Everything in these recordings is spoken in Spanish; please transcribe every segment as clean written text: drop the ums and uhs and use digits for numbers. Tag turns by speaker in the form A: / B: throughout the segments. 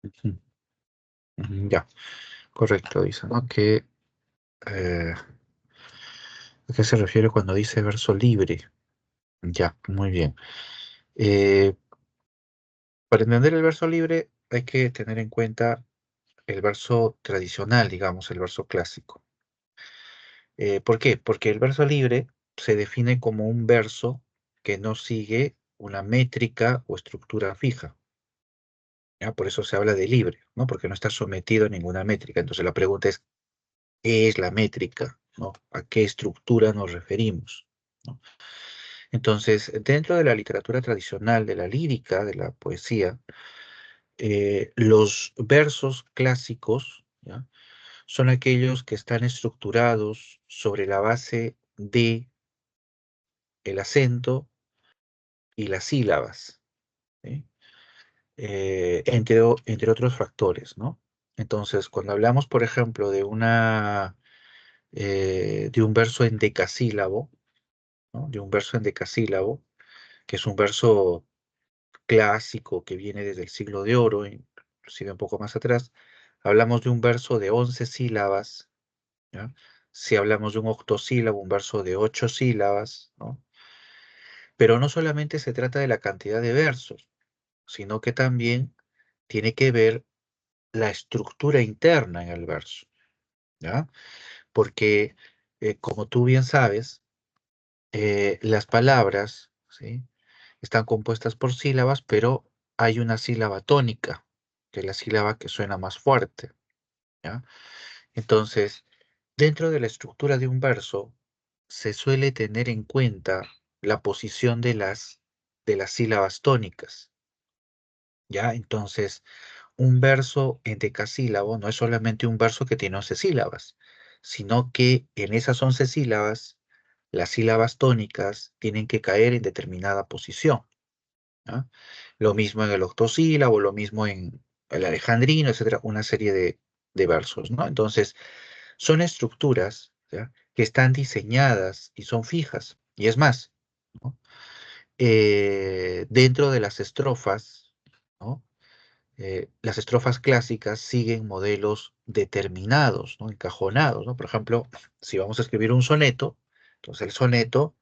A: Ujú. Ya, correcto, dice, ¿no? Eh, ¿A qué se refiere cuando dice verso libre? Ya, muy bien. Eh, para entender el verso libre hay que tener en cuenta el verso tradicional, digamos, el verso clásico. ¿Por qué? Porque el verso libre se define como un verso que no sigue una métrica o estructura fija. ¿Ya? Por eso se habla de libre, ¿no? Porque no está sometido a ninguna métrica. Entonces la pregunta es, ¿qué es la métrica? ¿No? ¿A qué estructura nos referimos? ¿No? Entonces, dentro de la literatura tradicional, de la lírica, de la poesía, los versos clásicos, ¿ya? Son aquellos que están estructurados sobre la base de el acento y las sílabas, ¿sí? Entre otros factores, ¿no? Entonces, cuando hablamos, por ejemplo, de un verso endecasílabo, ¿no? De un verso endecasílabo, que es un verso clásico que viene desde el siglo de oro, inclusive un poco más atrás, hablamos de un verso de 11 sílabas, ¿ya? Si hablamos de un octosílabo, un verso de 8 sílabas, ¿no? Pero no solamente se trata de la cantidad de versos, sino que también tiene que ver la estructura interna en el verso, ¿ya? Porque, como tú bien sabes, las palabras, ¿sí? Están compuestas por sílabas, pero hay una sílaba tónica, que es la sílaba que suena más fuerte, ¿ya? Entonces, dentro de la estructura de un verso, se suele tener en cuenta la posición de las sílabas tónicas, ¿ya? Entonces, un verso en decasílabo no es solamente un verso que tiene 11 sílabas, sino que en esas 11 sílabas, las sílabas tónicas tienen que caer en determinada posición, ¿ya? Lo mismo en el octosílabo, lo mismo en el alejandrino, etcétera, una serie de versos, ¿no? Entonces, son estructuras, ¿ya? Que están diseñadas y son fijas. Y es más, ¿no? Dentro de las estrofas, ¿no? Las estrofas clásicas siguen modelos determinados, ¿no? Encajonados, ¿no? Por ejemplo, si vamos a escribir un soneto, entonces el soneto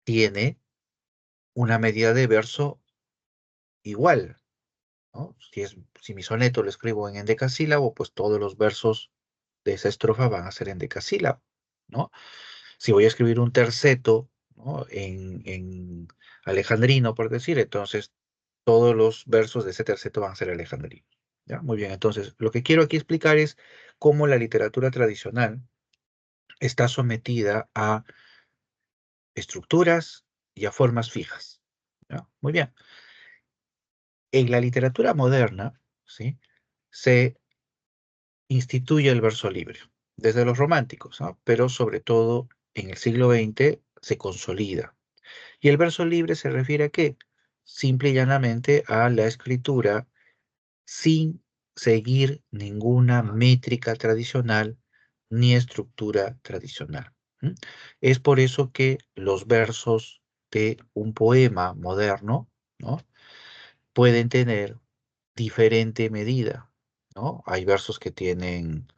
A: tiene una medida de verso igual, ¿no? Si mi soneto lo escribo en endecasílabo, pues todos los versos de esa estrofa van a ser en decasílabo, ¿no? Si voy a escribir un terceto, ¿no? En alejandrino, por decir, entonces todos los versos de ese terceto van a ser alejandrinos. ¿Ya? Muy bien, entonces lo que quiero aquí explicar es cómo la literatura tradicional está sometida a estructuras y a formas fijas. ¿Ya? Muy bien. En la literatura moderna, ¿sí? Se instituye el verso libre, desde los románticos, ¿no? Pero sobre todo en el siglo XX se consolida. Y el verso libre se refiere a qué? Simple y llanamente a la escritura sin seguir ninguna métrica tradicional ni estructura tradicional. ¿M? Es por eso que los versos de un poema moderno, ¿no? Pueden tener diferente medida, ¿no? Hay versos que tienen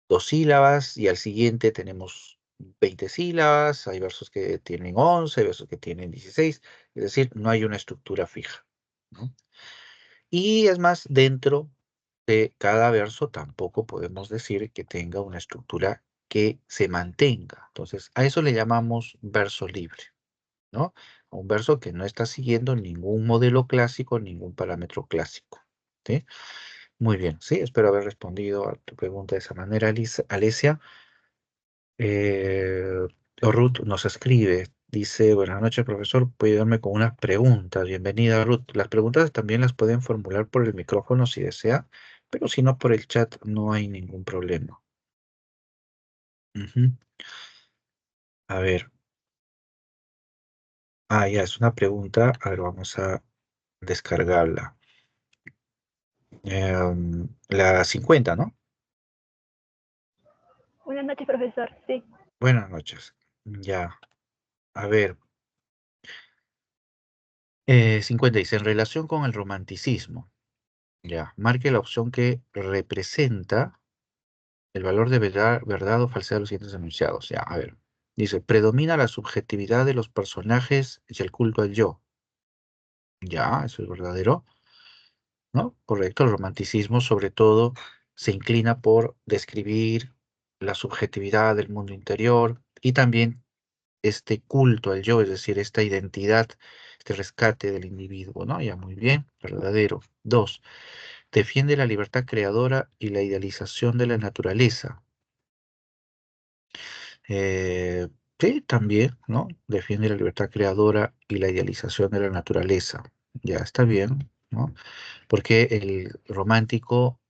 A: 2 sílabas y al siguiente tenemos 20 sílabas, hay versos que tienen 11, hay versos que tienen 16, es decir, no hay una estructura fija, ¿no? Y es más, dentro de cada verso tampoco podemos decir que tenga una estructura que se mantenga. Entonces, a eso le llamamos verso libre, ¿no? A un verso que no está siguiendo ningún modelo clásico, ningún parámetro clásico, ¿sí? Muy bien, sí, espero haber respondido a tu pregunta de esa manera, Alesia. Eh, Ruth nos escribe, dice, buenas noches, profesor, puede ayudarme con unas preguntas. Bienvenida, Ruth. Las preguntas también las pueden formular por el micrófono si desea, pero si no por el chat no hay ningún problema. Ujú. A ver, ya es una pregunta. A ver, vamos a descargarla. La 50, ¿no?
B: Buenas noches, profesor. Sí.
A: Buenas noches. Ya, a ver. 50 dice, en relación con el romanticismo. Ya, marque la opción que representa el valor de verdad o falsedad de los siguientes enunciados. Ya, a ver. Dice, predomina la subjetividad de los personajes y el culto al yo. Ya, eso es verdadero, ¿no? Correcto, el romanticismo sobre todo se inclina por describir la subjetividad del mundo interior y también este culto al yo, es decir, esta identidad, este rescate del individuo, ¿no? Ya, muy bien, verdadero. Dos, defiende la libertad creadora y la idealización de la naturaleza. Eh, sí, también, ¿no? Defiende la libertad creadora y la idealización de la naturaleza. Ya está bien, ¿no? Porque el romántico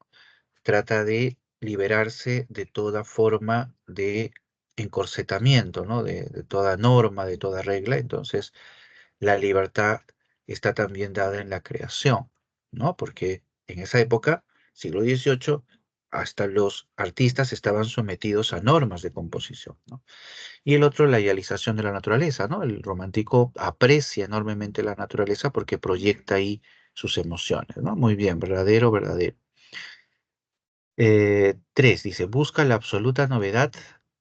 A: trata de liberarse de toda forma de encorsetamiento, ¿no? De toda norma, de toda regla. Entonces, la libertad está también dada en la creación, ¿no? Porque en esa época, siglo XVIII, hasta los artistas estaban sometidos a normas de composición, ¿no? Y el otro, la idealización de la naturaleza, ¿no? El romántico aprecia enormemente la naturaleza porque proyecta ahí sus emociones, ¿no? Muy bien, verdadero, verdadero. Tres, dice, busca la absoluta novedad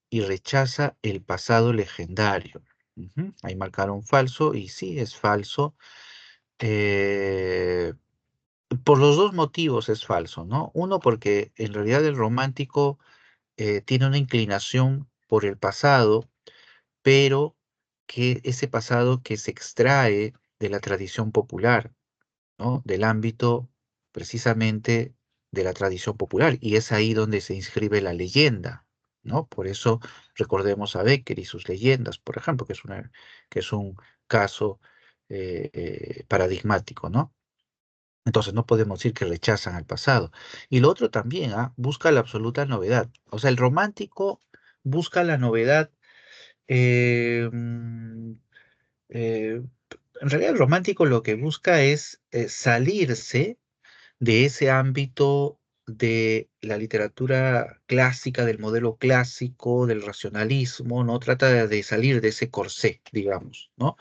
A: y rechaza el pasado legendario. Ujú, ahí marcaron falso y sí, es falso. Eh, por los dos motivos es falso, ¿no? Uno, porque en realidad el romántico tiene una inclinación por el pasado, pero que ese pasado que se extrae de la tradición popular, ¿no? Del ámbito precisamente de la tradición popular, y es ahí donde se inscribe la leyenda, ¿no? Por eso recordemos a Becker y sus leyendas, por ejemplo, que es un caso paradigmático, ¿no? Entonces no podemos decir que rechazan al pasado. Y lo otro también, ¿ah? Busca la absoluta novedad. O sea, el romántico busca la novedad. eh, mm, eh, en realidad el romántico lo que busca es salirse de ese ámbito de la literatura clásica, del modelo clásico, del racionalismo, ¿no? Trata de salir de ese corsé, digamos, ¿no?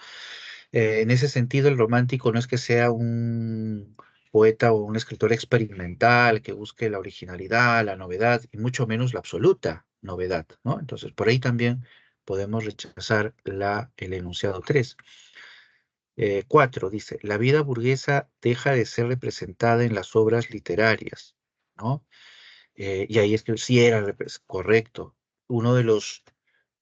A: En ese sentido, el romántico no es que sea un poeta o un escritor experimental que busque la originalidad, la novedad, y mucho menos la absoluta novedad, ¿no? Entonces, por ahí también podemos rechazar el enunciado 3. 4 dice, la vida burguesa deja de ser representada en las obras literarias, ¿no? Y ahí es que sí era correcto. Uno de los,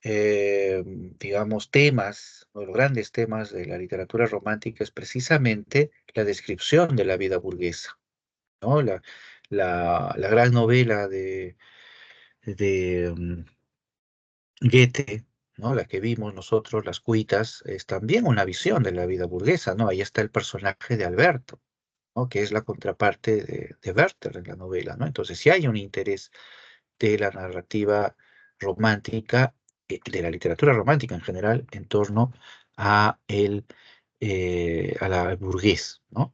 A: digamos, temas, o los grandes temas de la literatura romántica es precisamente la descripción de la vida burguesa, ¿no? La gran novela de Goethe, ¿no? La que vimos nosotros, Las Cuitas, es también una visión de la vida burguesa, ¿no? Ahí está el personaje de Alberto, ¿no? Que es la contraparte de Werther en la novela, ¿no? Entonces, sí hay un interés de la narrativa romántica, de la literatura romántica en general, en torno al burgués, ¿no?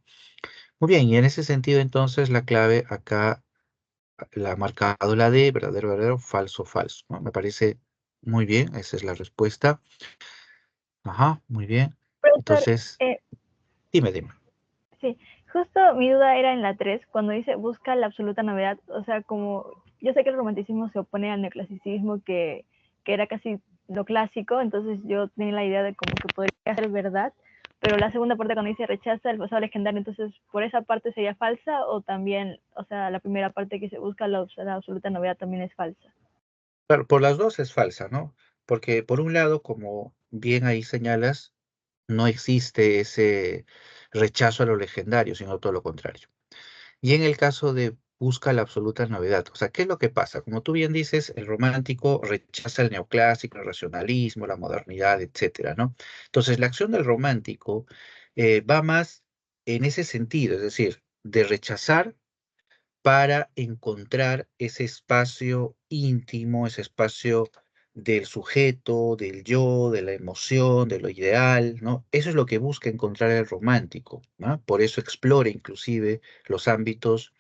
A: Muy bien, y en ese sentido, entonces, la clave acá la ha marcado la D, verdadero, verdadero, falso, falso, ¿no? Me parece muy bien, esa es la respuesta. Ajá, muy bien.
B: Profesor,
A: Entonces, dime.
B: sí, justo mi duda era en la 3 cuando dice busca la absoluta novedad, o sea, como yo sé que el romanticismo se opone al neoclasicismo, que era casi lo clásico, entonces yo tenía la idea de como que podría ser verdad, pero la segunda parte cuando dice rechaza el pasado legendario, entonces por esa parte sería falsa o también, o sea, la primera parte que se busca la absoluta novedad también es falsa.
A: Claro, por las dos es falsa, ¿no? Porque por un lado, como bien ahí señalas, no existe ese rechazo a lo legendario, sino todo lo contrario. Y en el caso de busca la absoluta novedad, o sea, ¿qué es lo que pasa? Como tú bien dices, el romántico rechaza el neoclásico, el racionalismo, la modernidad, etcétera, ¿no? Entonces, la acción del romántico va más en ese sentido, es decir, de rechazar para encontrar ese espacio íntimo, ese espacio del sujeto, del yo, de la emoción, de lo ideal, ¿no? Eso es lo que busca encontrar el romántico, ¿no? Por eso explora inclusive los ámbitos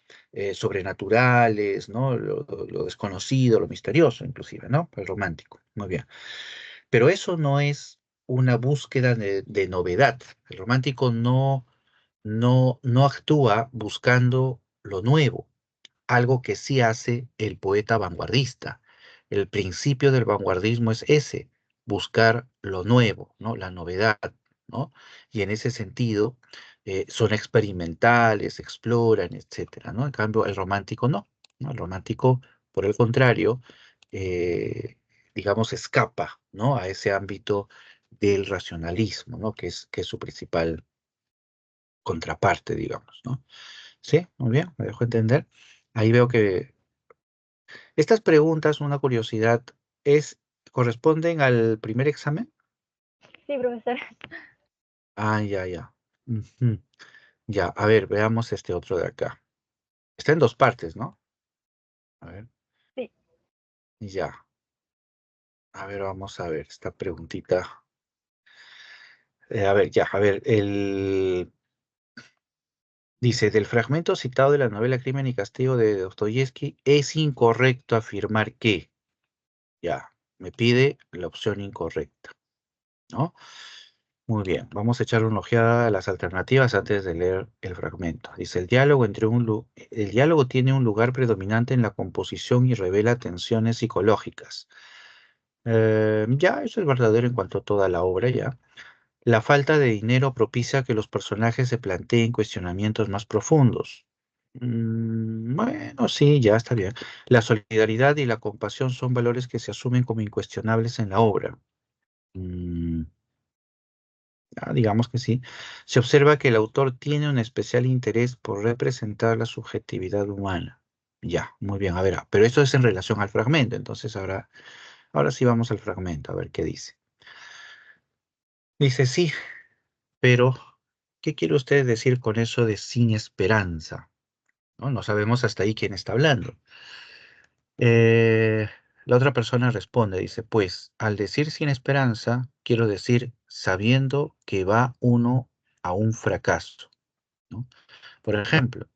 A: sobrenaturales, ¿no? Lo desconocido, lo misterioso, inclusive, ¿no? El romántico, muy bien. Pero eso no es una búsqueda de novedad. El romántico no actúa buscando lo nuevo, algo que sí hace el poeta vanguardista. El principio del vanguardismo es ese, buscar lo nuevo, ¿no? La novedad, ¿no? Y en ese sentido son experimentales, exploran, etcétera, ¿no? En cambio, el romántico no, ¿no? El romántico, por el contrario, eh, digamos, escapa, ¿no? A ese ámbito del racionalismo, ¿no? Que es su principal contraparte, digamos, ¿no? Sí, muy bien, me dejo entender. Ahí veo que estas preguntas, una curiosidad, ¿corresponden al primer examen?
B: Sí, profesor.
A: Ah, ya, ya. Ujú. Ya, a ver, veamos este otro de acá. Está en dos partes, ¿no? A ver,
B: Sí,
A: ya. A ver, vamos a ver esta preguntita. A ver, ya, a ver, dice, del fragmento citado de la novela Crimen y Castigo de Dostoyevsky, es incorrecto afirmar que, ya, me pide la opción incorrecta, ¿no? Muy bien, vamos a echar una ojeada a las alternativas antes de leer el fragmento. Dice, el diálogo tiene un lugar predominante en la composición y revela tensiones psicológicas. Ya, eso es verdadero en cuanto a toda la obra, ya. La falta de dinero propicia que los personajes se planteen cuestionamientos más profundos. Bueno, sí, ya está bien. La solidaridad y la compasión son valores que se asumen como incuestionables en la obra. Mm, digamos que sí. Se observa que el autor tiene un especial interés por representar la subjetividad humana. Ya, muy bien. A ver, pero esto es en relación al fragmento. Entonces ahora sí vamos al fragmento, a ver qué dice. Dice, sí, pero ¿qué quiere usted decir con eso de sin esperanza? ¿No? No sabemos hasta ahí quién está hablando. Eh, la otra persona responde, dice, pues al decir sin esperanza, quiero decir sabiendo que va uno a un fracaso, ¿no? Por ejemplo,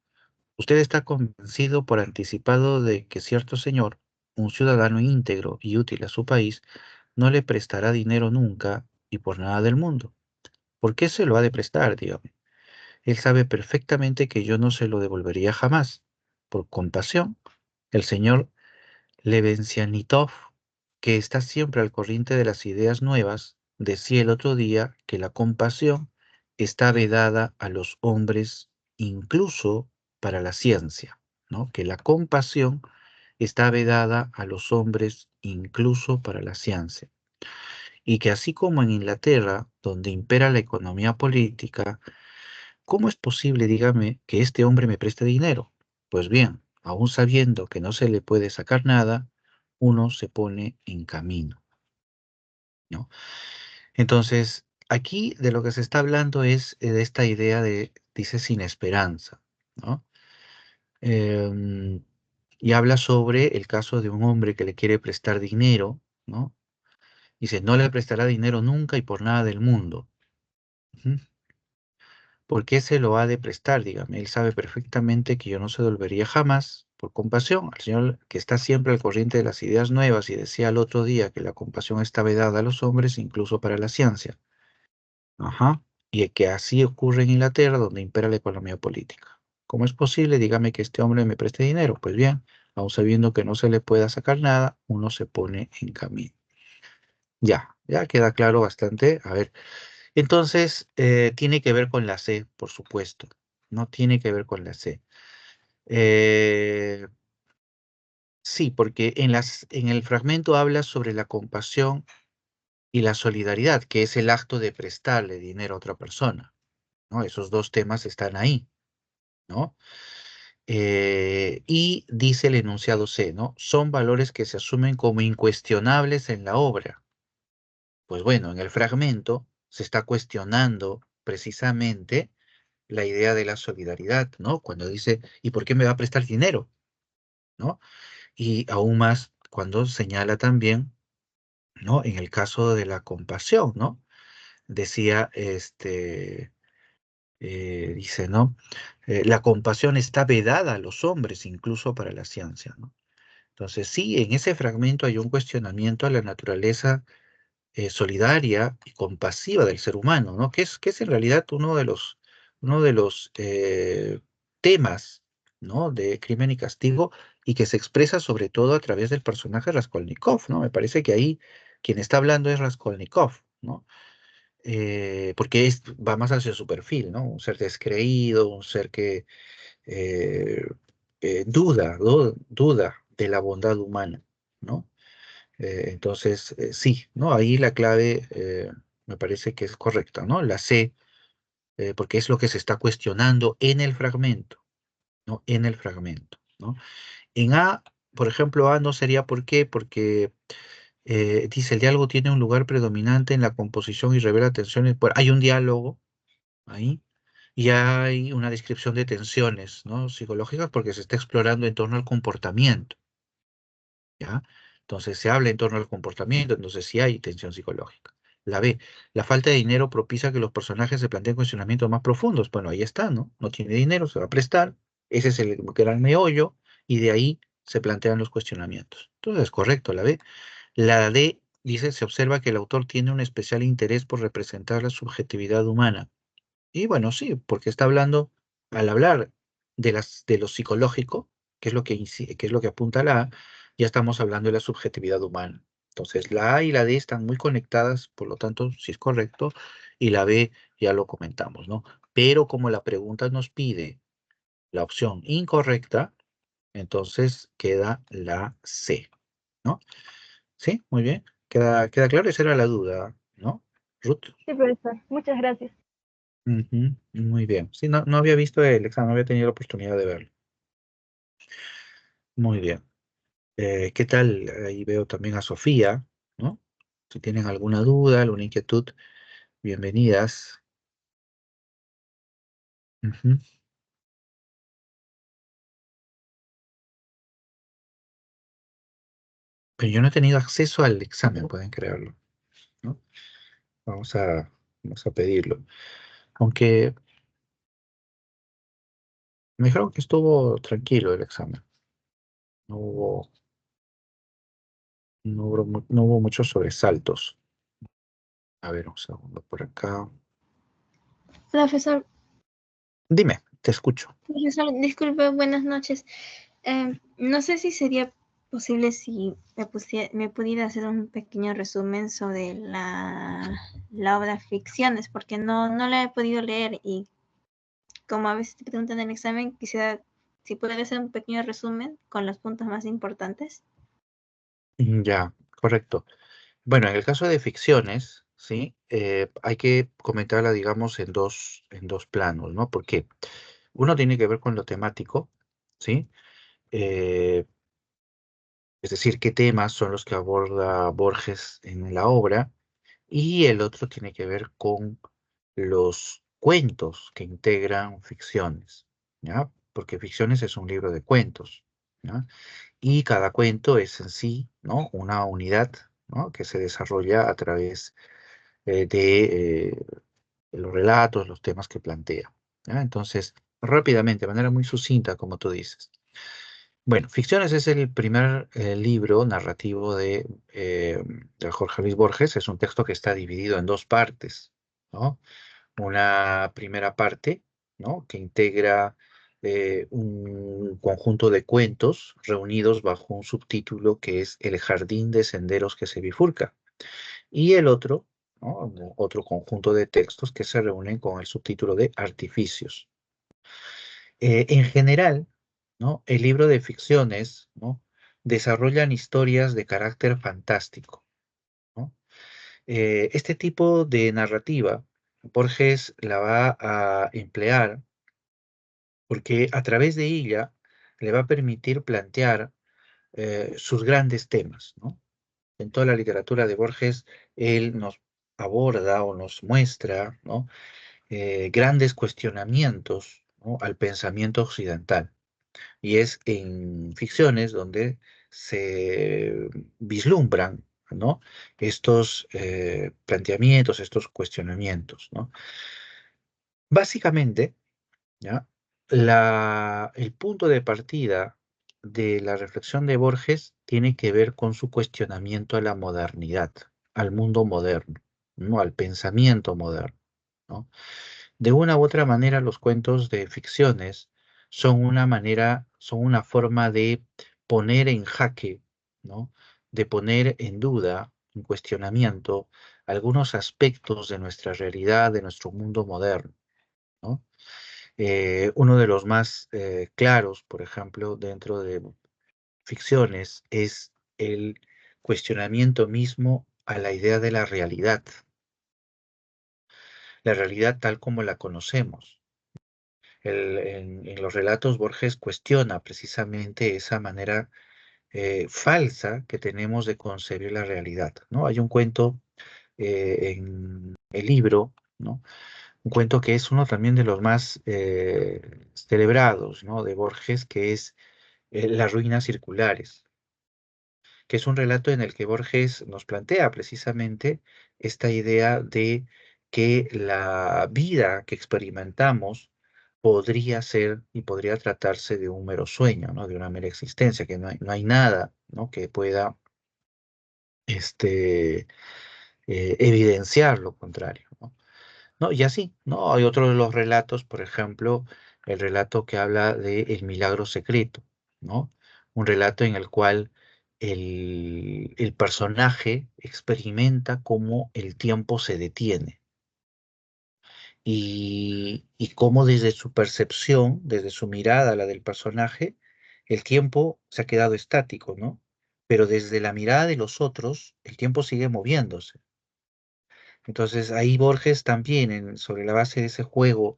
A: usted está convencido por anticipado de que cierto señor, un ciudadano íntegro y útil a su país, no le prestará dinero nunca y por nada del mundo. ¿Por qué se lo ha de prestar, dígame? Él sabe perfectamente que yo no se lo devolvería jamás. Por compasión, el señor Lebezianitov, que está siempre al corriente de las ideas nuevas, decía el otro día que la compasión está vedada a los hombres incluso para la ciencia, ¿no? Que la compasión está vedada a los hombres incluso para la ciencia. Y que así como en Inglaterra, donde impera la economía política, ¿cómo es posible, dígame, que este hombre me preste dinero? Pues bien, aun sabiendo que no se le puede sacar nada, uno se pone en camino, ¿no? Entonces, aquí de lo que se está hablando es de esta idea de, dice, sin esperanza, ¿no? Em, y habla sobre el caso de un hombre que le quiere prestar dinero, ¿no? Dice, no le prestará dinero nunca y por nada del mundo. Ujú. ¿Por qué se lo ha de prestar? Dígame, él sabe perfectamente que yo no se devolvería jamás por compasión. Al Señor que está siempre al corriente de las ideas nuevas y decía el otro día que la compasión está vedada a los hombres, incluso para la ciencia. Ajá. Y que así ocurre en Inglaterra, donde impera la economía política. ¿Cómo es posible? Dígame que este hombre me preste dinero. Pues bien, aun sabiendo que no se le pueda sacar nada, uno se pone en camino. Ya queda claro bastante. A ver, entonces, tiene que ver con la C, por supuesto. No tiene que ver con la C. Eh, sí, porque en el fragmento habla sobre la compasión y la solidaridad, que es el acto de prestarle dinero a otra persona, ¿no? Esos dos temas están ahí, ¿no? Y dice el enunciado C, ¿no? Son valores que se asumen como incuestionables en la obra. Pues bueno, en el fragmento se está cuestionando precisamente la idea de la solidaridad, ¿no? Cuando dice, ¿y por qué me va a prestar dinero? ¿No? Y aún más cuando señala también, ¿no? En el caso de la compasión, ¿no? Decía, dice, ¿no? La compasión está vedada a los hombres, incluso para la ciencia, ¿no? Entonces, sí, en ese fragmento hay un cuestionamiento a la naturaleza solidaria y compasiva del ser humano, ¿no? Que es en realidad uno de los temas ¿no? De Crimen y Castigo, y que se expresa sobre todo a través del personaje Raskolnikov, ¿no? Me parece que ahí quien está hablando es Raskolnikov, ¿no? Porque va más hacia su perfil, ¿no? Un ser descreído, un ser que eh, duda de la bondad humana, ¿no? Entonces, sí, ¿no? Ahí la clave me parece que es correcta, ¿no? La C, porque es lo que se está cuestionando en el fragmento, ¿no? En el fragmento, ¿no? En A, por ejemplo, A no sería ¿por qué? Porque dice el diálogo tiene un lugar predominante en la composición y revela tensiones. Bueno, hay un diálogo ahí y hay una descripción de tensiones, ¿no? Psicológicas porque se está explorando en torno al comportamiento, ¿ya? Entonces se habla en torno al comportamiento, entonces sí hay tensión psicológica. La B, la falta de dinero propicia que los personajes se planteen cuestionamientos más profundos. Bueno, ahí está, ¿no? No tiene dinero, se va a prestar, ese es el gran meollo, y de ahí se plantean los cuestionamientos. Entonces, correcto, la B. La D dice, se observa que el autor tiene un especial interés por representar la subjetividad humana. Y bueno, sí, porque está hablando, al hablar de lo psicológico, que es lo que es lo que apunta la A, ya estamos hablando de la subjetividad humana. Entonces, la A y la D están muy conectadas, por lo tanto, sí es correcto, y la B ya lo comentamos, ¿no? Pero como la pregunta nos pide la opción incorrecta, entonces queda la C, ¿no? Sí, muy bien. Queda claro, esa era la duda, ¿no? Ruth.
B: Sí, profesor. Muchas gracias.
A: Ujú, muy bien. Sí, no había visto el examen, no había tenido la oportunidad de verlo. Muy bien. ¿Qué tal? Ahí veo también a Sofía, ¿no? Si tienen alguna duda, alguna inquietud, bienvenidas. Ujú. Pero yo no he tenido acceso al examen, pueden creerlo, ¿no? Vamos a, vamos a pedirlo. Aunque me dijeron que estuvo tranquilo el examen. No hubo, no hubo muchos sobresaltos. A ver, un segundo por acá.
C: Profesor,
A: Dime, te escucho.
C: profesor, disculpe, buenas noches. No sé si sería posible si me pudiera hacer un pequeño resumen sobre la obra Ficciones, porque no la he podido leer y como a veces te preguntan en el examen, quisiera si puede hacer un pequeño resumen con los puntos más importantes.
A: Ya, correcto. Bueno, en el caso de ficciones, ¿sí? Hay que comentarla, digamos, en dos planos, ¿no? Porque uno tiene que ver con lo temático, ¿sí? Eh, es decir, qué temas son los que aborda Borges en la obra, y el otro tiene que ver con los cuentos que integran ficciones, ¿ya? Porque ficciones es un libro de cuentos, ¿ya? Y cada cuento es en sí, ¿no? Una unidad, ¿no? Que se desarrolla a través de los relatos, los temas que plantea, ¿ya? Entonces, rápidamente, de manera muy sucinta, como tú dices. Bueno, Ficciones es el primer libro narrativo de Jorge Luis Borges. Es un texto que está dividido en dos partes, ¿no? Una primera parte, ¿no? Que integra un conjunto de cuentos reunidos bajo un subtítulo que es El jardín de senderos que se bifurca. Y el otro, ¿no? Otro conjunto de textos que se reúnen con el subtítulo de Artificios. En general, ¿no? El libro de ficciones, ¿no? Desarrollan historias de carácter fantástico, ¿no? Este tipo de narrativa, Borges la va a emplear porque a través de ella le va a permitir plantear sus grandes temas, ¿no? En toda la literatura de Borges, él nos aborda o nos muestra, ¿no? Grandes cuestionamientos, ¿no? Al pensamiento occidental. Y es en ficciones donde se vislumbran, ¿no? Estos planteamientos, estos cuestionamientos, ¿no? Básicamente, ¿ya? El punto de partida de la reflexión de Borges tiene que ver con su cuestionamiento a la modernidad, al mundo moderno, ¿no? Al pensamiento moderno, ¿no? De una u otra manera, los cuentos de ficciones son son una forma de poner en jaque, ¿no? De poner en duda, en cuestionamiento, algunos aspectos de nuestra realidad, de nuestro mundo moderno, ¿no? Uno de los más claros, por ejemplo, dentro de ficciones, es el cuestionamiento mismo a la idea de la realidad tal como la conocemos. En los relatos Borges cuestiona precisamente esa manera falsa que tenemos de concebir la realidad, ¿no? Hay un cuento en el libro, ¿no? Un cuento que es uno también de los más celebrados, ¿no? De Borges, que es Las ruinas circulares, que es un relato en el que Borges nos plantea precisamente esta idea de que la vida que experimentamos podría ser y podría tratarse de un mero sueño, ¿no? De una mera existencia, que no hay nada, ¿no? Que pueda este, evidenciar lo contrario, ¿no? ¿No? Y así, ¿no? Hay otro de los relatos, por ejemplo, el relato que habla de El milagro secreto, ¿no? Un relato en el cual el personaje experimenta cómo el tiempo se detiene y cómo desde su percepción, desde su mirada, la del personaje, el tiempo se ha quedado estático, ¿no? Pero desde la mirada de los otros, el tiempo sigue moviéndose. Entonces ahí Borges también, sobre la base de ese juego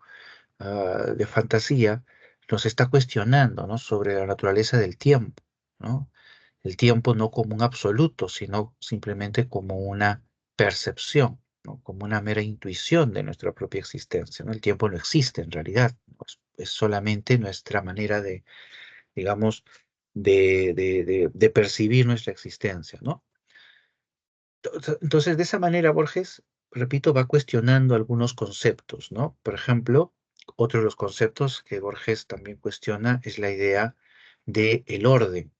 A: de fantasía, nos está cuestionando, ¿no? Sobre la naturaleza del tiempo, ¿no? El tiempo no como un absoluto, sino simplemente como una percepción, ¿no? Como una mera intuición de nuestra propia existencia, ¿no? El tiempo no existe en realidad, ¿no? Es solamente nuestra manera de, digamos, de percibir nuestra existencia, ¿no? Entonces, de esa manera, Borges, repito, va cuestionando algunos conceptos, ¿no? Por ejemplo, otro de los conceptos que Borges también cuestiona es la idea de el orden,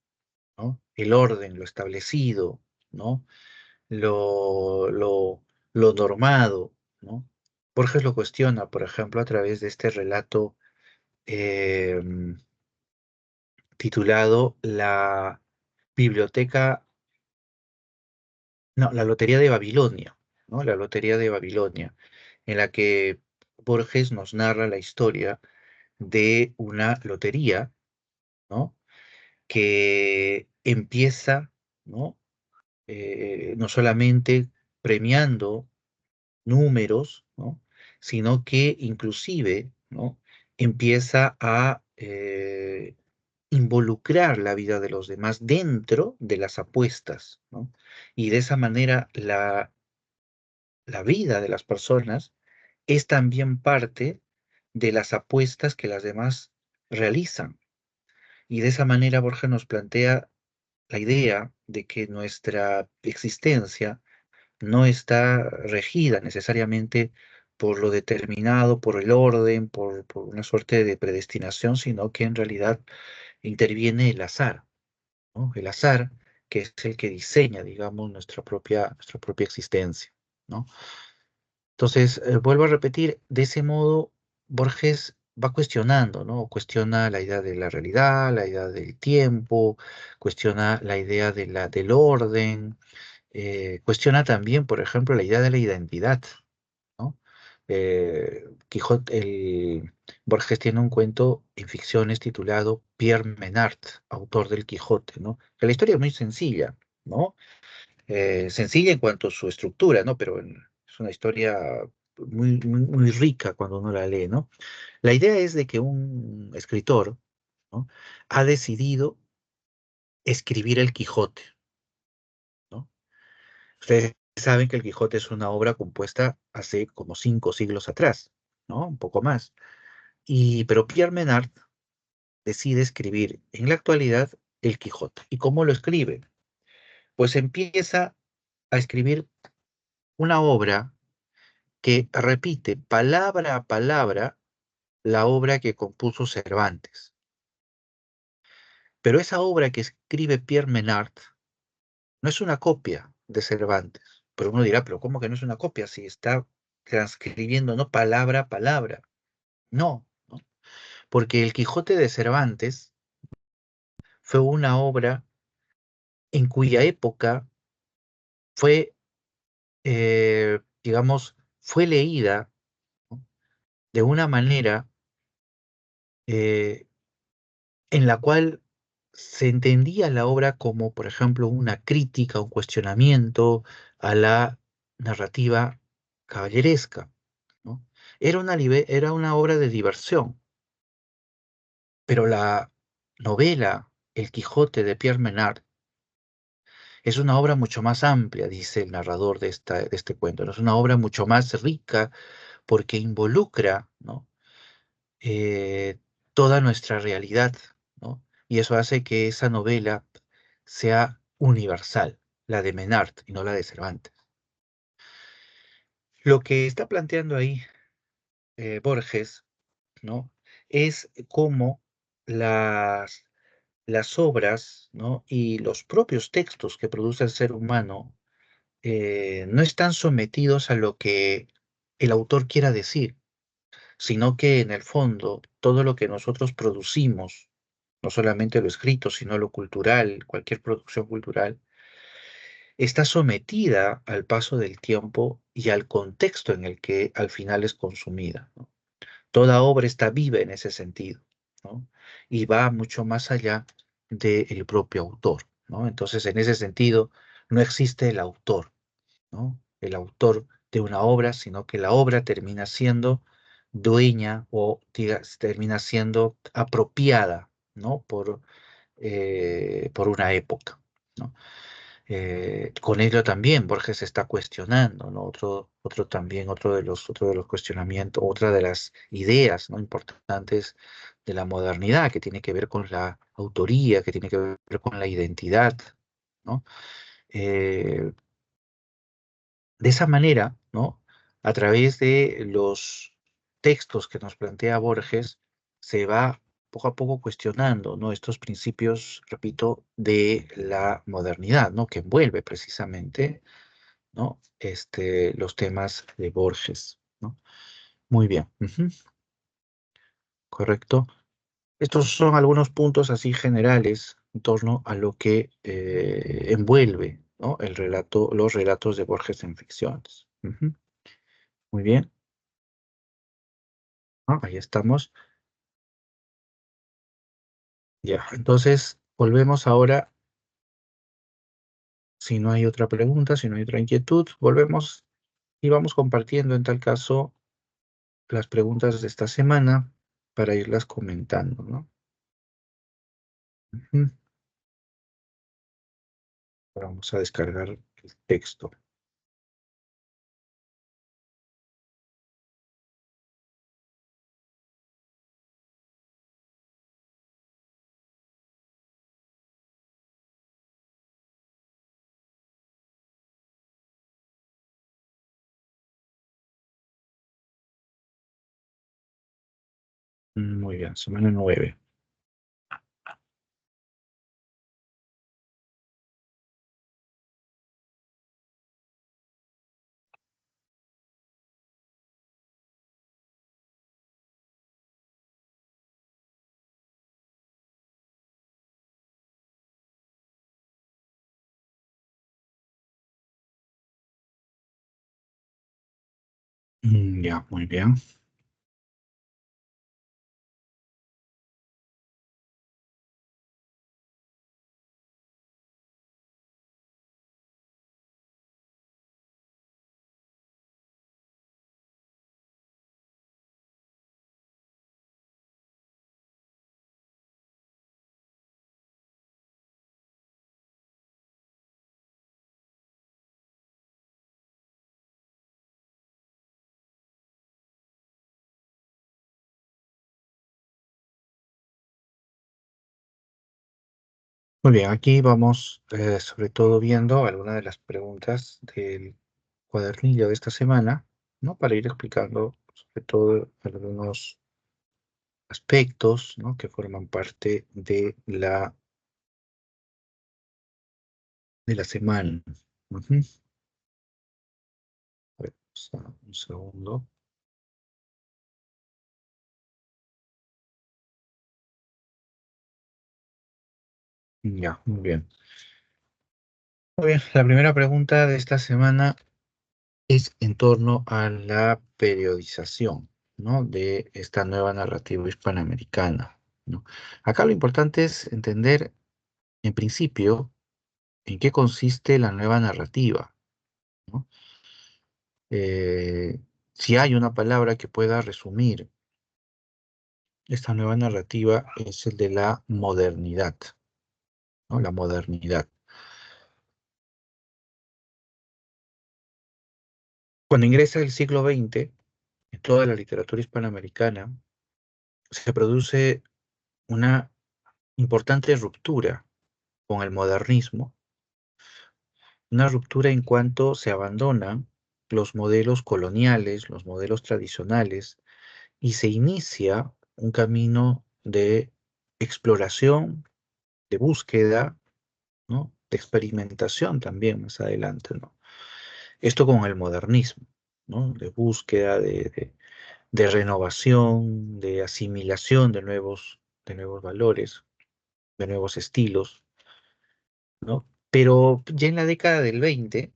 A: ¿no? El orden, lo establecido, ¿no? Lo, lo, lo normado, ¿no? Borges lo cuestiona, por ejemplo, a través de este relato titulado La biblioteca, no, la Lotería de Babilonia, ¿no? La Lotería de Babilonia, en la que Borges nos narra la historia de una lotería, ¿no? Que empieza, ¿no? No solamente premiando números, ¿no? Sino que inclusive, ¿no? Empieza a involucrar la vida de los demás dentro de las apuestas, ¿no? Y de esa manera la vida de las personas es también parte de las apuestas que las demás realizan. Y de esa manera Borges nos plantea la idea de que nuestra existencia no está regida necesariamente por lo determinado, por el orden, por una suerte de predestinación, sino que en realidad interviene el azar, ¿no? El azar, que es el que diseña, digamos, nuestra propia existencia, ¿no? Entonces, vuelvo a repetir, de ese modo, Borges va cuestionando, ¿no? Cuestiona la idea de la realidad, la idea del tiempo, cuestiona la idea del orden, cuestiona también, por ejemplo, la idea de la identidad, ¿no? Quijote, Borges tiene un cuento en ficciones titulado Pierre Menard, autor del Quijote, ¿no? Que la historia es muy sencilla, ¿no? Sencilla en cuanto a su estructura, ¿no? Pero es una historia muy rica cuando uno la lee, ¿no? La idea es de que un escritor, ¿no? Ha decidido escribir el Quijote, ¿no? Ustedes saben que el Quijote es una obra compuesta hace como 5 siglos atrás, ¿no? Un poco más. Pero Pierre Menard decide escribir en la actualidad el Quijote. ¿Y cómo lo escribe? Pues empieza a escribir una obra que repite palabra a palabra la obra que compuso Cervantes. Pero esa obra que escribe Pierre Menard no es una copia de Cervantes. Pero uno dirá, pero ¿cómo que no es una copia si está transcribiendo, no palabra a palabra? No, ¿no? porque El Quijote de Cervantes fue una obra en cuya época fue, digamos, fue leída, ¿no?, de una manera eh, en la cual se entendía la obra como, por ejemplo, una crítica, un cuestionamiento a la narrativa caballeresca, ¿no? Era una obra de diversión, pero la novela El Quijote de Pierre Menard es una obra mucho más amplia, dice el narrador de este cuento, ¿no? Es una obra mucho más rica porque involucra, ¿no?, eh, toda nuestra realidad, ¿no? Y eso hace que esa novela sea universal, la de Menard y no la de Cervantes. Lo que está planteando ahí Borges, ¿no?, es cómo las, las obras, ¿no?, y los propios textos que produce el ser humano no están sometidos a lo que el autor quiera decir, sino que en el fondo todo lo que nosotros producimos, no solamente lo escrito, sino lo cultural, cualquier producción cultural, está sometida al paso del tiempo y al contexto en el que al final es consumida, ¿no? Toda obra está viva en ese sentido, ¿no? Y va mucho más allá del propio autor, ¿no? Entonces, en ese sentido, no existe el autor, ¿no?, el autor de una obra, sino que la obra termina siendo dueña o termina siendo apropiada, ¿no?, por una época, ¿no? Con ello también Borges está cuestionando, ¿no?, otro también, otro de los cuestionamientos, otra de las ideas, ¿no?, importantes de la modernidad, que tiene que ver con la autoría, que tiene que ver con la identidad, ¿no? Eh, de esa manera, ¿no?, a través de los textos que nos plantea Borges, se va poco a poco cuestionando, ¿no?, estos principios, repito, de la modernidad, ¿no?, que envuelve precisamente, ¿no?, los temas de Borges, ¿no? Muy bien, ujú, correcto. Estos son algunos puntos así generales en torno a lo que envuelve, ¿no?, el relato, los relatos de Borges en ficciones. Ujú. Muy bien, ¿no? Ahí estamos. Ya, entonces volvemos ahora, si no hay otra pregunta, si no hay otra inquietud, volvemos y vamos compartiendo en tal caso las preguntas de esta semana para irlas comentando, ¿no? Ujú. Ahora vamos a descargar el texto. Muy bien, semana 9. Ya, muy bien. Muy bien, aquí vamos sobre todo viendo algunas de las preguntas del cuadernillo de esta semana, ¿no? Para ir explicando sobre todo algunos aspectos, ¿no?, que forman parte de la semana. Ujú. A ver, un segundo. Ya, muy bien. Muy bien, la primera pregunta de esta semana es en torno a la periodización, ¿no? De esta nueva narrativa hispanoamericana, ¿no? Acá lo importante es entender, en principio, en qué consiste la nueva narrativa, ¿no? Eh, si hay una palabra que pueda resumir esta nueva narrativa, es el de la modernidad, ¿no? La modernidad. Cuando ingresa el siglo XX, en toda la literatura hispanoamericana, se produce una importante ruptura con el modernismo, una ruptura en cuanto se abandonan los modelos coloniales, los modelos tradicionales, y se inicia un camino de exploración, de búsqueda, ¿no? De experimentación también más adelante, ¿no? Esto con el modernismo, ¿no? De búsqueda, de renovación, de asimilación de nuevos valores, de nuevos estilos, ¿no? Pero ya en la década del 20,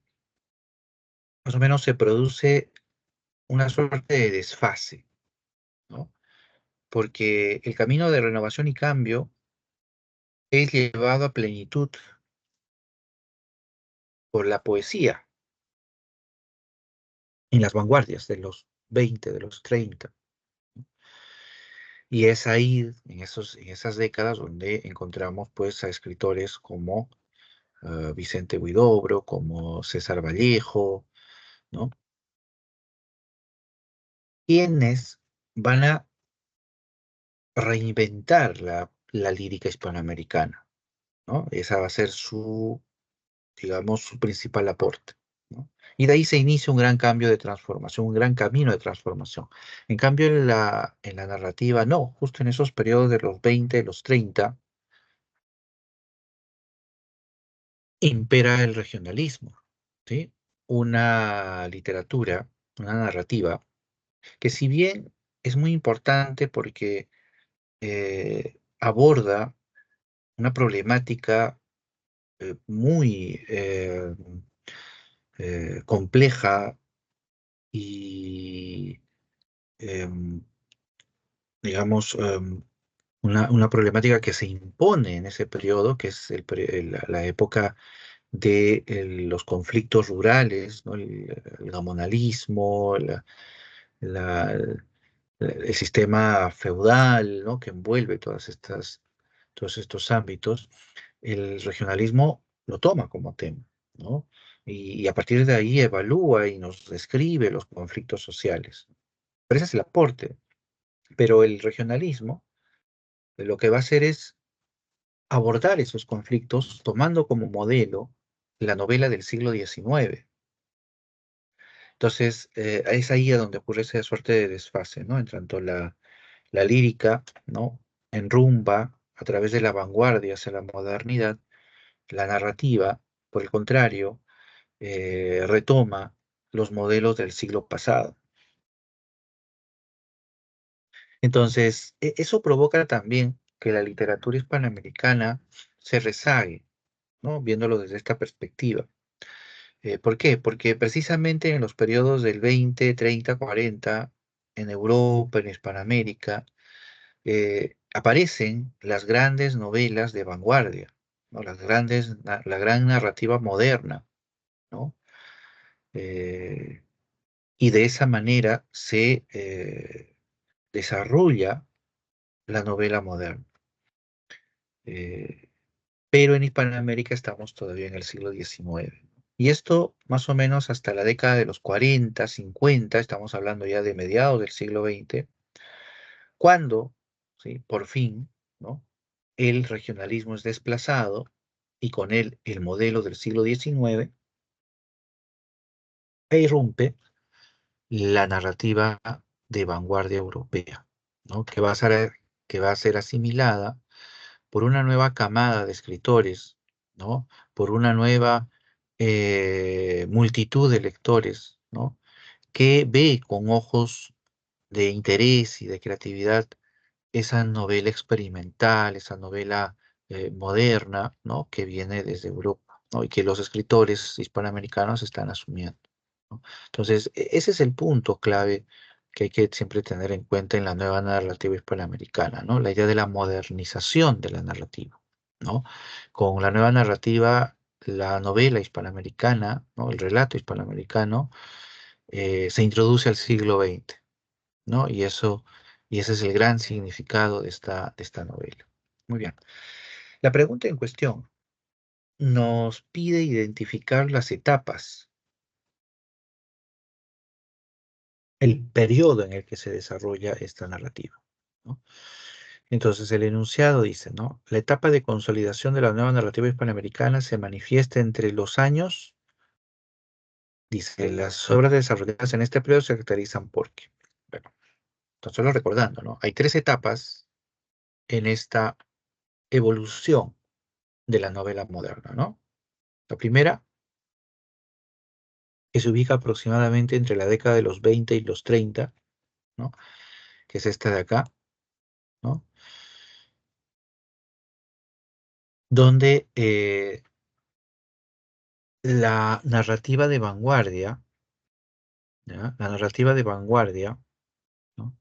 A: más o menos se produce una suerte de desfase, ¿no? Porque el camino de renovación y cambio es llevado a plenitud por la poesía en las vanguardias de los 20, de los 30. Y es ahí, en esas décadas, donde encontramos pues a escritores como Vicente Huidobro, como César Vallejo, ¿no? Quienes van a reinventar la lírica hispanoamericana, ¿no? Esa va a ser su, digamos, su principal aporte, ¿no? Y de ahí se inicia un gran cambio de transformación, un gran camino de transformación. En cambio, en la narrativa, no, justo en esos periodos de los 20, los 30, impera el regionalismo, ¿sí? Una literatura, una narrativa, que si bien es muy importante porque aborda una problemática muy compleja y, em, digamos, una problemática que se impone en ese periodo, que es la época de los conflictos rurales, ¿no? El gamonalismo, la- el sistema feudal, ¿no? Que envuelve todos estos ámbitos. El regionalismo lo toma como tema, ¿no? Y a partir de ahí evalúa y nos describe los conflictos sociales. Pero ese es el aporte. Pero el regionalismo lo que va a hacer es abordar esos conflictos tomando como modelo la novela del siglo XIX. Entonces, es ahí a donde ocurre esa suerte de desfase, ¿no? En tanto la lírica, ¿no? Enrumba a través de la vanguardia hacia la modernidad, la narrativa, por el contrario, retoma los modelos del siglo pasado. Entonces, eso provoca también que la literatura hispanoamericana se rezague, ¿no? Viéndolo desde esta perspectiva. ¿Por qué? Porque precisamente en los periodos del 20, 30, 40, en Europa, en Hispanoamérica, aparecen las grandes novelas de vanguardia, ¿no? La gran narrativa moderna, ¿no? Eh, y de esa manera se desarrolla la novela moderna. Eh, pero en Hispanoamérica estamos todavía en el siglo XIX. Y esto más o menos hasta la década de los 40, 50, estamos hablando ya de mediados del siglo XX, cuando, ¿sí? Por fin, ¿no? El regionalismo es desplazado y con él el modelo del siglo XIX e irrumpe la narrativa de vanguardia europea, ¿no? Que va a ser asimilada por una nueva camada de escritores, ¿no? Por una nueva multitud de lectores, ¿no? Que ve con ojos de interés y de creatividad esa novela experimental, esa novela moderna, ¿no? Que viene desde Europa, ¿no? Y que los escritores hispanoamericanos están asumiendo, ¿no? Entonces, ese es el punto clave que hay que siempre tener en cuenta en la nueva narrativa hispanoamericana, ¿no? La idea de la modernización de la narrativa, ¿no? Con la nueva narrativa, la novela hispanoamericana, ¿no? El relato hispanoamericano se introduce al siglo XX, ¿no? Y ese es el gran significado de esta novela. Muy bien. La pregunta en cuestión nos pide identificar las etapas, el periodo en el que se desarrolla esta narrativa, ¿no? Entonces el enunciado dice, ¿no? La etapa de consolidación de la nueva narrativa hispanoamericana se manifiesta entre los años, dice, las obras desarrolladas en este periodo se caracterizan por qué. Bueno, entonces solo recordando, ¿no? Hay tres etapas en esta evolución de la novela moderna, ¿no? La primera, que se ubica aproximadamente entre la década de los 20 y los 30, ¿no? Que es esta de acá, ¿no? Donde la narrativa de vanguardia, ¿ya? La narrativa de vanguardia, ¿no?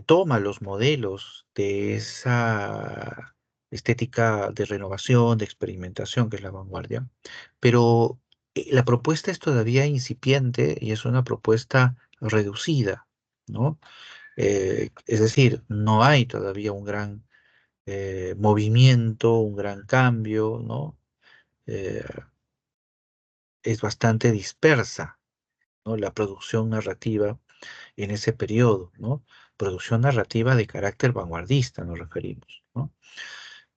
A: Toma los modelos de esa estética de renovación, de experimentación que es la vanguardia, pero la propuesta es todavía incipiente y es una propuesta reducida, ¿no? Es decir, no hay todavía un gran movimiento, un gran cambio, ¿no? Eh, es bastante dispersa, ¿no? La producción narrativa en ese periodo, ¿no? Producción narrativa de carácter vanguardista nos referimos, ¿no?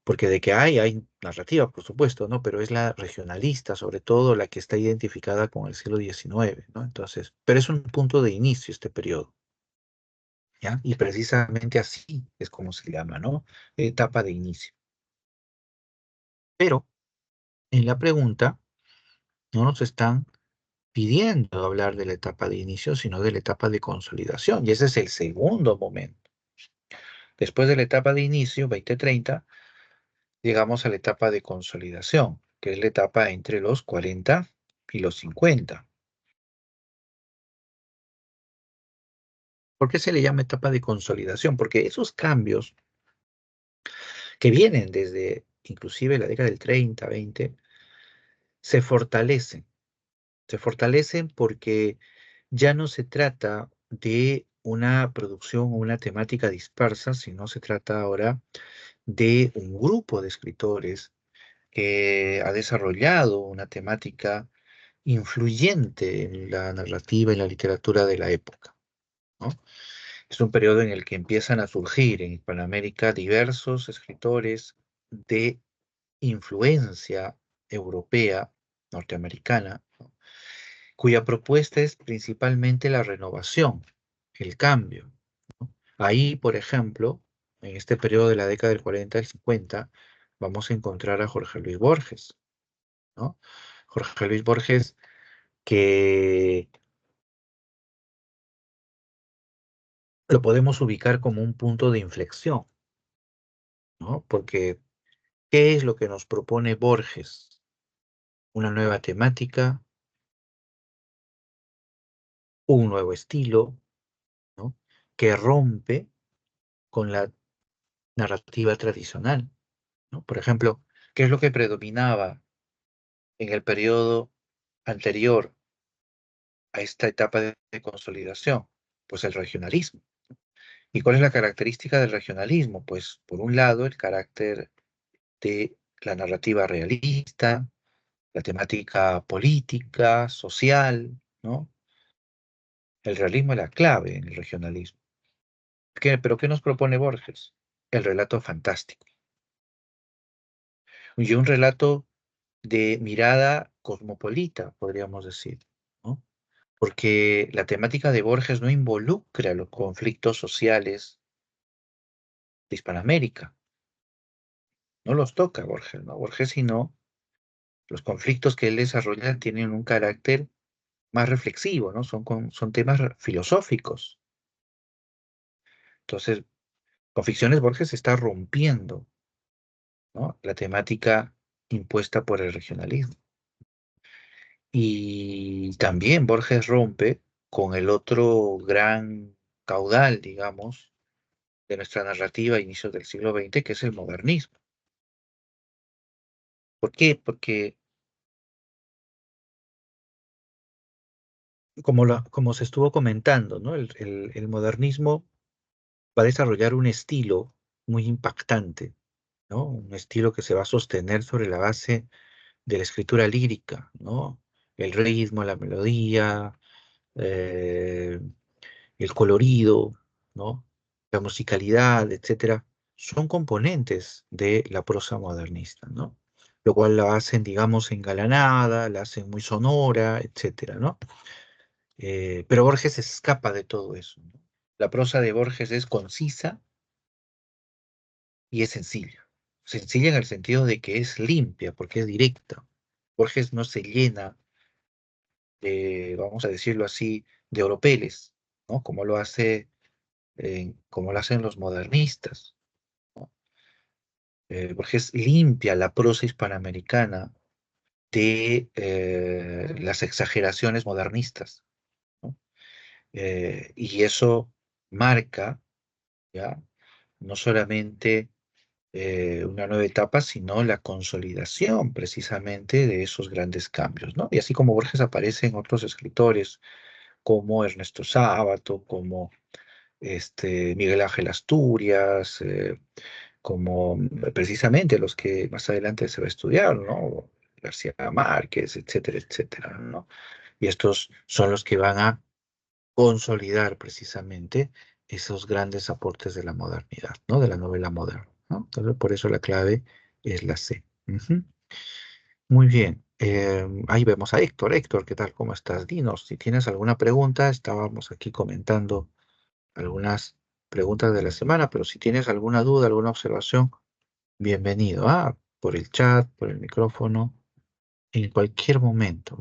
A: Porque de que hay narrativa, por supuesto, ¿no? Pero es la regionalista, sobre todo la que está identificada con el siglo XIX, ¿no? Entonces, pero es un punto de inicio este periodo, ¿ya? Y precisamente así es como se llama, ¿no? Etapa de inicio. Pero en la pregunta no nos están pidiendo hablar de la etapa de inicio, sino de la etapa de consolidación, y ese es el segundo momento. Después de la etapa de inicio, 2030, llegamos a la etapa de consolidación, que es la etapa entre los 40 y los 50. ¿Por qué se le llama etapa de consolidación? Porque esos cambios que vienen desde inclusive la década del 30, 20, se fortalecen. Se fortalecen porque ya no se trata de una producción o una temática dispersa, sino se trata ahora de un grupo de escritores que ha desarrollado una temática influyente en la narrativa y la literatura de la época, ¿no? Es un periodo en el que empiezan a surgir en Hispanoamérica diversos escritores de influencia europea, norteamericana, ¿no? Cuya propuesta es principalmente la renovación, el cambio. Ahí, por ejemplo, en este periodo de la década del 40 al 50, vamos a encontrar a Jorge Luis Borges, ¿no? Jorge Luis Borges, que lo podemos ubicar como un punto de inflexión, ¿no? Porque, ¿qué es lo que nos propone Borges? Una nueva temática, un nuevo estilo, ¿no? Que rompe con la narrativa tradicional, ¿no? Por ejemplo, ¿qué es lo que predominaba en el periodo anterior a esta etapa de consolidación? Pues el regionalismo. ¿Y cuál es la característica del regionalismo? Pues, por un lado, el carácter de la narrativa realista, la temática política, social, ¿no? El realismo es la clave en el regionalismo. ¿Pero qué nos propone Borges? El relato fantástico. Y un relato de mirada cosmopolita, podríamos decir, ¿no? Porque la temática de Borges no involucra los conflictos sociales de Hispanoamérica, no los toca Borges, ¿no? Borges, sino los conflictos que él desarrolla tienen un carácter más reflexivo, ¿no? Son temas filosóficos. Entonces, con ficciones Borges está rompiendo ¿no? La temática impuesta por el regionalismo. Y también Borges rompe con el otro gran caudal, digamos, de nuestra narrativa a inicios del siglo XX, que es el modernismo. ¿Por qué? Porque, como se estuvo comentando, ¿no? El modernismo va a desarrollar un estilo muy impactante, ¿no? Un estilo que se va a sostener sobre la base de la escritura lírica, ¿no? El ritmo, la melodía, eh, el colorido, ¿no? La musicalidad, etcétera, son componentes de la prosa modernista, ¿no? Lo cual la hacen, digamos, engalanada, la hacen muy sonora, etcétera, ¿no? Pero Borges escapa de todo eso, ¿no? La prosa de Borges es concisa y es sencilla. Sencilla en el sentido de que es limpia, porque es directa. Borges no se llena de, vamos a decirlo así, de oropeles, ¿no? Como lo hacen los modernistas, ¿no? Borges limpia la prosa hispanoamericana de las exageraciones modernistas, ¿no? Y eso marca, ¿ya? No solamente una nueva etapa, sino la consolidación precisamente de esos grandes cambios, ¿no? Y así como Borges aparece en otros escritores como Ernesto Sábato, como Miguel Ángel Asturias, como precisamente los que más adelante se va a estudiar, ¿no? García Márquez, etcétera, etcétera, ¿no? Y estos son los que van a consolidar precisamente esos grandes aportes de la modernidad, ¿no? De la novela moderna, ¿no? Entonces, por eso la clave es la C. Ujú. Muy bien. Ahí vemos a Héctor. Héctor, ¿qué tal? ¿Cómo estás? Dinos, si tienes alguna pregunta, estábamos aquí comentando algunas preguntas de la semana, pero si tienes alguna duda, alguna observación, bienvenido. Por el chat, por el micrófono, en cualquier momento.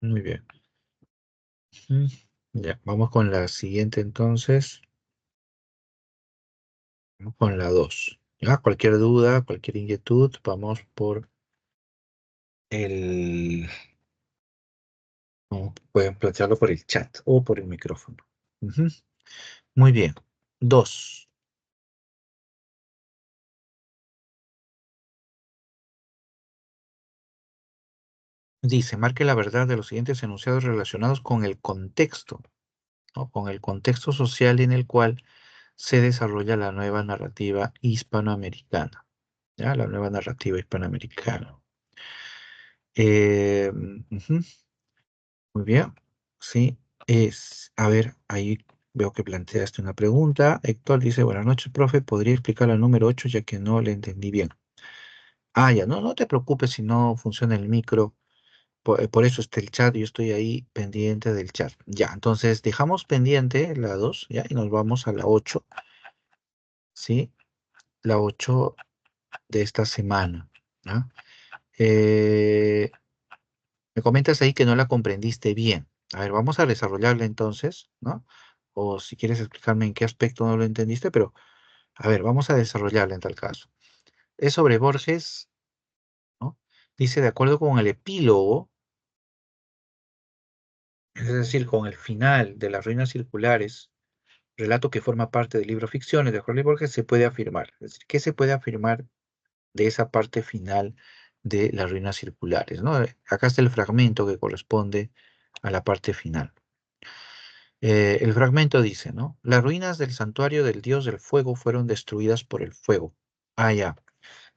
A: Muy bien. Mm, Ya, vamos con la siguiente entonces. Vamos con la 2. Ya, cualquier duda, cualquier inquietud, vamos por el... no, pueden plantearlo por el chat o por el micrófono. Ujú. Muy bien. 2. Dice, marque la verdad de los siguientes enunciados relacionados con el contexto, ¿no? Con el contexto social en el cual se desarrolla la nueva narrativa hispanoamericana. ¿Ya? La nueva narrativa hispanoamericana. Ujú. Muy bien. Sí, a ver, ahí veo que planteaste una pregunta. Héctor dice, buenas noches, profe, ¿podría explicar la número 8 ya que no le entendí bien? Ya, no, no te preocupes si no funciona el micro. Por eso está el chat, yo estoy ahí pendiente del chat. Ya, entonces dejamos pendiente la 2, ya, y nos vamos a la 8, ¿sí? La 8 de esta semana, ¿ya? Eh, Me comentas ahí que no la comprendiste bien. A ver, vamos a desarrollarla entonces, ¿no? O si quieres explicarme en qué aspecto no lo entendiste, pero a ver, vamos a desarrollarla en tal caso. Es sobre Borges, ¿no? Dice, de acuerdo con el epílogo, es decir, con el final de Las Ruinas Circulares, relato que forma parte del libro Ficciones de Jorge Borges, se puede afirmar. Es decir, ¿qué se puede afirmar de esa parte final de Las Ruinas Circulares, ¿no? Acá está el fragmento que corresponde a la parte final. El fragmento dice, ¿no? Las ruinas del santuario del dios del fuego fueron destruidas por el fuego. Ya.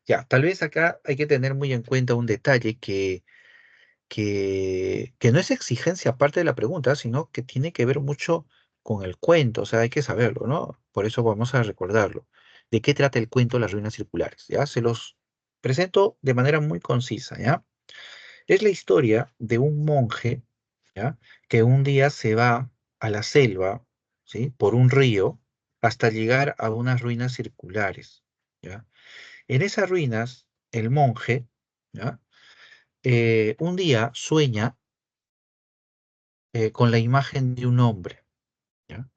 A: Ya, tal vez acá hay que tener muy en cuenta un detalle que no es exigencia aparte de la pregunta, sino que tiene que ver mucho con el cuento, o sea, hay que saberlo, ¿no? Por eso vamos a recordarlo. ¿De qué trata el cuento Las Ruinas Circulares? ¿Ya? Se los presento de manera muy concisa, ¿ya? Es la historia de un monje, ¿ya? Que un día se va a la selva, ¿sí? Por un río hasta llegar a unas ruinas circulares, ¿ya? En esas ruinas, el monje ¿ya? Un día sueña con la imagen de un hombre, ¿ya?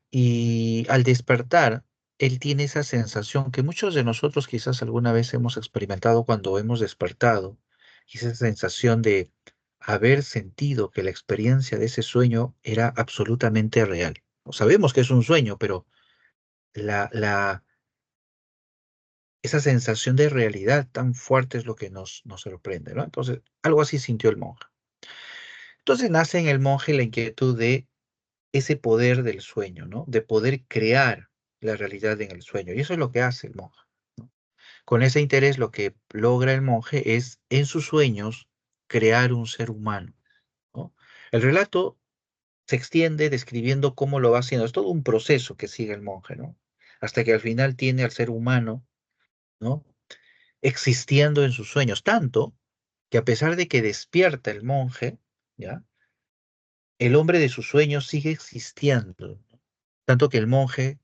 A: Y al despertar, él tiene esa sensación que muchos de nosotros quizás alguna vez hemos experimentado cuando hemos despertado, y esa sensación de haber sentido que la experiencia de ese sueño era absolutamente real. No sabemos que es un sueño, pero esa sensación de realidad tan fuerte es lo que nos sorprende, ¿no? Entonces, algo así sintió el monje. Entonces nace en el monje la inquietud de ese poder del sueño, ¿no? De poder crear la realidad en el sueño. Y eso es lo que hace el monje, ¿no? Con ese interés lo que logra el monje es, en sus sueños, crear un ser humano, ¿no? El relato se extiende describiendo cómo lo va haciendo. Es todo un proceso que sigue el monje, ¿no? Hasta que al final tiene al ser humano, ¿no? Existiendo en sus sueños, tanto que a pesar de que despierta el monje, ¿ya? El hombre de sus sueños sigue existiendo, tanto que el monje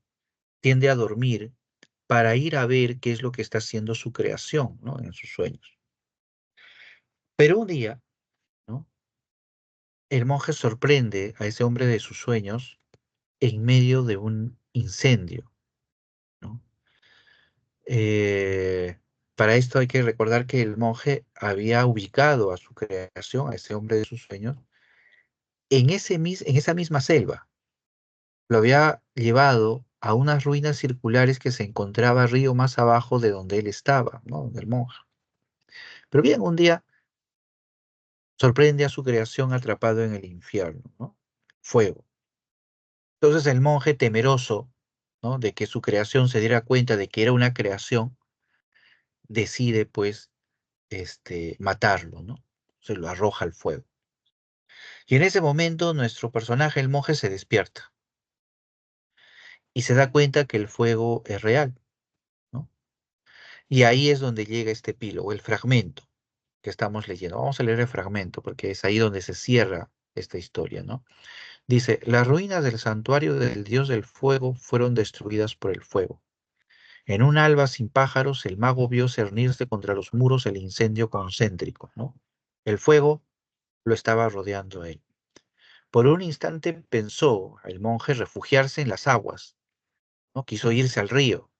A: tiende a dormir para ir a ver qué es lo que está haciendo su creación, ¿no? En sus sueños. Pero un día, ¿no? El monje sorprende a ese hombre de sus sueños en medio de un incendio, ¿no? Eh, para esto hay que recordar que el monje había ubicado a su creación, a ese hombre de sus sueños, en esa misma selva. Lo había llevado a unas ruinas circulares que se encontraba río más abajo de donde él estaba, ¿no? Donde el monje. Pero bien, un día sorprende a su creación atrapado en el infierno, ¿no? Fuego. Entonces el monje, temeroso, ¿no? De que su creación se diera cuenta de que era una creación, decide, pues, matarlo, ¿no? Se lo arroja al fuego. Y en ese momento nuestro personaje, el monje, se despierta y se da cuenta que el fuego es real, ¿no? Y ahí es donde llega este epílogo, el fragmento que estamos leyendo. Vamos a leer el fragmento porque es ahí donde se cierra esta historia, ¿no? Dice, las ruinas del santuario del dios del fuego fueron destruidas por el fuego. En un alba sin pájaros, el mago vio cernirse contra los muros el incendio concéntrico, ¿no? El fuego lo estaba rodeando a él. Por un instante pensó el monje refugiarse en las aguas, ¿no? Quiso irse al río,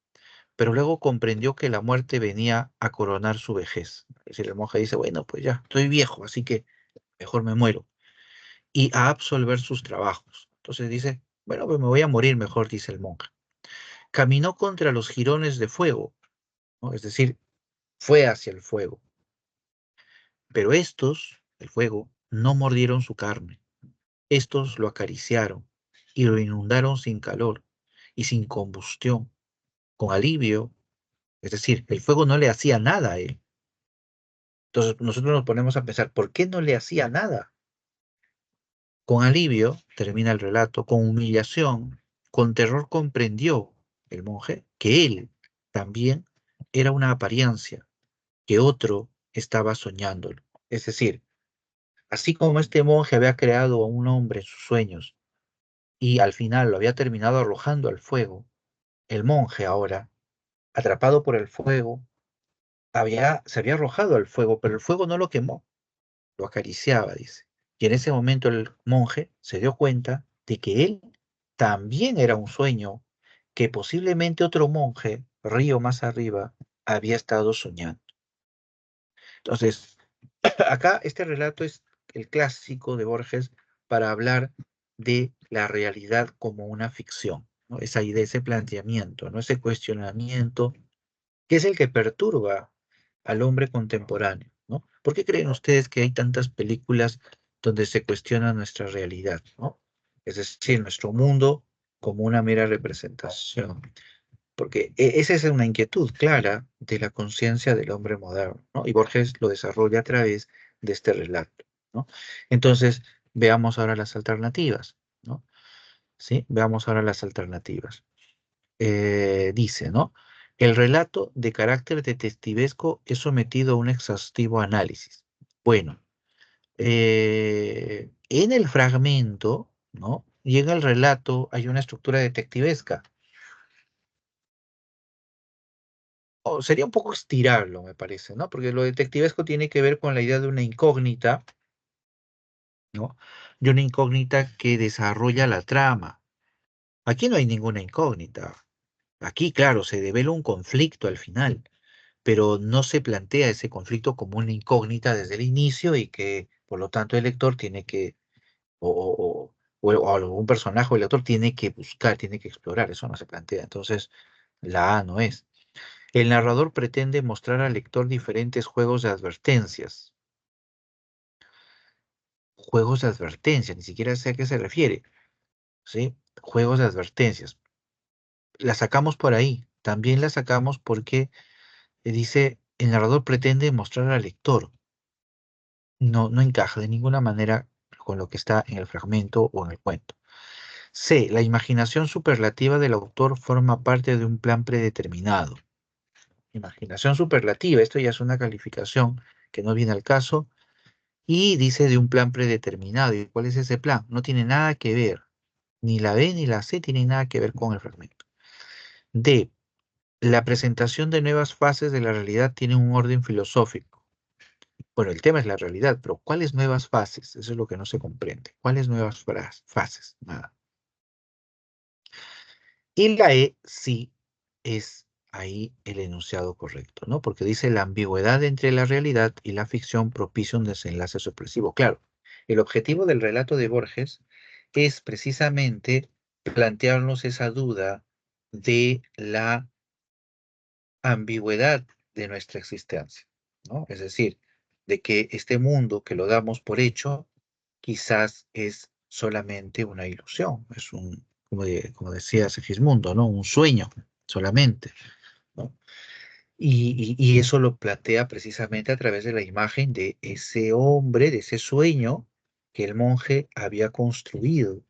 A: pero luego comprendió que la muerte venía a coronar su vejez. Es decir, el monje dice, bueno, pues ya, estoy viejo, así que mejor me muero. Y a absolver sus trabajos. Entonces dice, bueno, pues me voy a morir mejor, dice el monje. Caminó contra los jirones de fuego, ¿no? Es decir, fue hacia el fuego. Pero estos, el fuego, no mordieron su carne. Estos lo acariciaron y lo inundaron sin calor y sin combustión, con alivio. Es decir, el fuego no le hacía nada a él. Entonces nosotros nos ponemos a pensar, ¿por qué no le hacía nada? Con alivio, termina el relato, con humillación, con terror comprendió el monje que él también era una apariencia, que otro estaba soñándolo. Es decir, así como este monje había creado a un hombre en sus sueños y al final lo había terminado arrojando al fuego, el monje ahora, atrapado por el fuego, se había arrojado al fuego, pero el fuego no lo quemó, lo acariciaba, dice. Y en ese momento el monje se dio cuenta de que él también era un sueño que posiblemente otro monje, río más arriba, había estado soñando. Entonces, acá este relato es el clásico de Borges para hablar de la realidad como una ficción, ¿no? Esa idea, ese planteamiento, ¿no? Ese cuestionamiento, que es el que perturba al hombre contemporáneo, ¿no? ¿Por qué creen ustedes que hay tantas películas donde se cuestiona nuestra realidad, ¿no? Es decir, nuestro mundo como una mera representación. Porque esa es una inquietud clara de la conciencia del hombre moderno, ¿no? Y Borges lo desarrolla a través de este relato, ¿no? Entonces, veamos ahora las alternativas, ¿no? ¿Sí? Veamos ahora las alternativas. Dice, ¿no? El relato de carácter detectivesco es sometido a un exhaustivo análisis. Bueno, en el fragmento, ¿no? Y en el relato hay una estructura detectivesca. O sería un poco estirarlo, me parece, ¿no? Porque lo detectivesco tiene que ver con la idea de una incógnita, ¿no? De una incógnita que desarrolla la trama. Aquí no hay ninguna incógnita. Aquí, claro, se devela un conflicto al final, pero no se plantea ese conflicto como una incógnita desde el inicio y que, por lo tanto, el lector tiene que, o algún personaje o el lector tiene que buscar, tiene que explorar. Eso no se plantea. Entonces, la A no es. El narrador pretende mostrar al lector diferentes juegos de advertencias. Juegos de advertencias, ni siquiera sé a qué se refiere, ¿sí? Juegos de advertencias. La sacamos por ahí. También la sacamos porque dice, el narrador pretende mostrar al lector. No, no encaja de ninguna manera con lo que está en el fragmento o en el cuento. C. La imaginación superlativa del autor forma parte de un plan predeterminado. Imaginación superlativa, esto ya es una calificación que no viene al caso y dice de un plan predeterminado. ¿Y cuál es ese plan? No tiene nada que ver. Ni la B ni la C tienen nada que ver con el fragmento. D. La presentación de nuevas fases de la realidad tiene un orden filosófico. Bueno, el tema es la realidad, pero ¿cuáles nuevas fases? Eso es lo que no se comprende. ¿Cuáles nuevas fases? Nada. Y la E sí es ahí el enunciado correcto, ¿no? Porque dice la ambigüedad entre la realidad y la ficción propicia un desenlace sorpresivo. Claro, el objetivo del relato de Borges es precisamente plantearnos esa duda de la ambigüedad de nuestra existencia, ¿no? Es decir, de que este mundo que lo damos por hecho quizás es solamente una ilusión, es un, como decía Segismundo, ¿no? Un sueño solamente, ¿no? Y eso lo plantea precisamente a través de la imagen de ese hombre, de ese sueño que el monje había construido,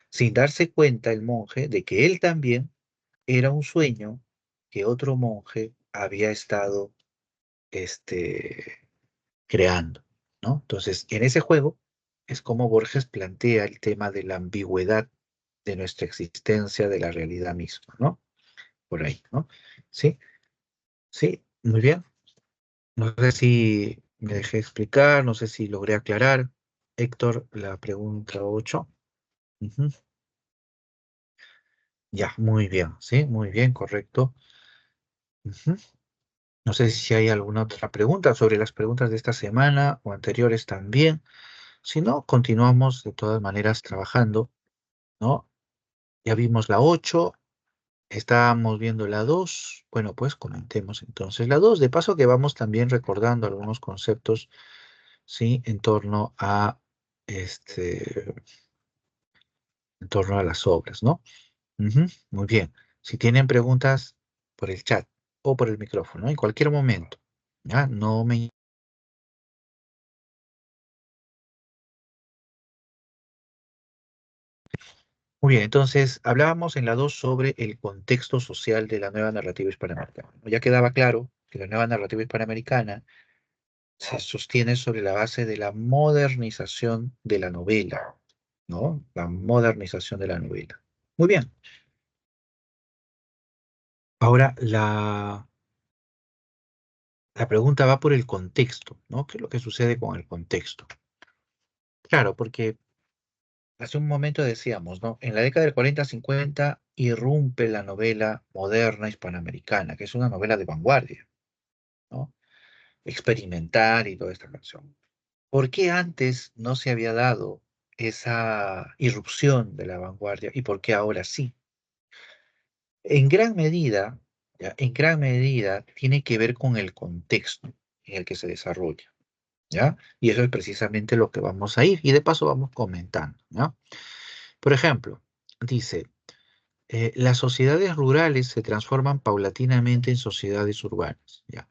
A: sin darse cuenta el monje de que él también era un sueño que otro monje había estado creando, ¿no? Entonces, en ese juego es como Borges plantea el tema de la ambigüedad de nuestra existencia, de la realidad misma, ¿no? Por ahí, ¿no? Sí, sí, muy bien. No sé si me dejé explicar, no sé si logré aclarar. Héctor, la pregunta 8. Ujú. Ya, muy bien, sí, muy bien, correcto. Ujú. No sé si hay alguna otra pregunta sobre las preguntas de esta semana o anteriores también. Si no, continuamos de todas maneras trabajando, ¿no? Ya vimos la 8, estábamos viendo la 2. Bueno, pues comentemos entonces la 2. De paso que vamos también recordando algunos conceptos, ¿sí? Este, en torno a las obras, ¿no? Ujú, muy bien. Si tienen preguntas por el chat o por el micrófono, en cualquier momento, ¿ya? No me... Muy bien, entonces hablábamos en la 2 sobre el contexto social de la nueva narrativa hispanoamericana, ¿no? Ya quedaba claro que la nueva narrativa hispanoamericana se sostiene sobre la base de la modernización de la novela, ¿no? La modernización de la novela. Muy bien. Ahora la pregunta va por el contexto, ¿no? ¿Qué es lo que sucede con el contexto? Claro, porque hace un momento decíamos, ¿no? En la década del 40-50 irrumpe la novela moderna hispanoamericana, que es una novela de vanguardia, ¿no? Experimental y toda esta canción. ¿Por qué antes no se había dado esa irrupción de la vanguardia y por qué ahora sí? En gran medida, ¿ya? En gran medida tiene que ver con el contexto en el que se desarrolla, ¿ya? Y eso es precisamente lo que vamos a ir y de paso vamos comentando, ¿ya? Por ejemplo, dice, las sociedades rurales se transforman paulatinamente en sociedades urbanas, ¿ya?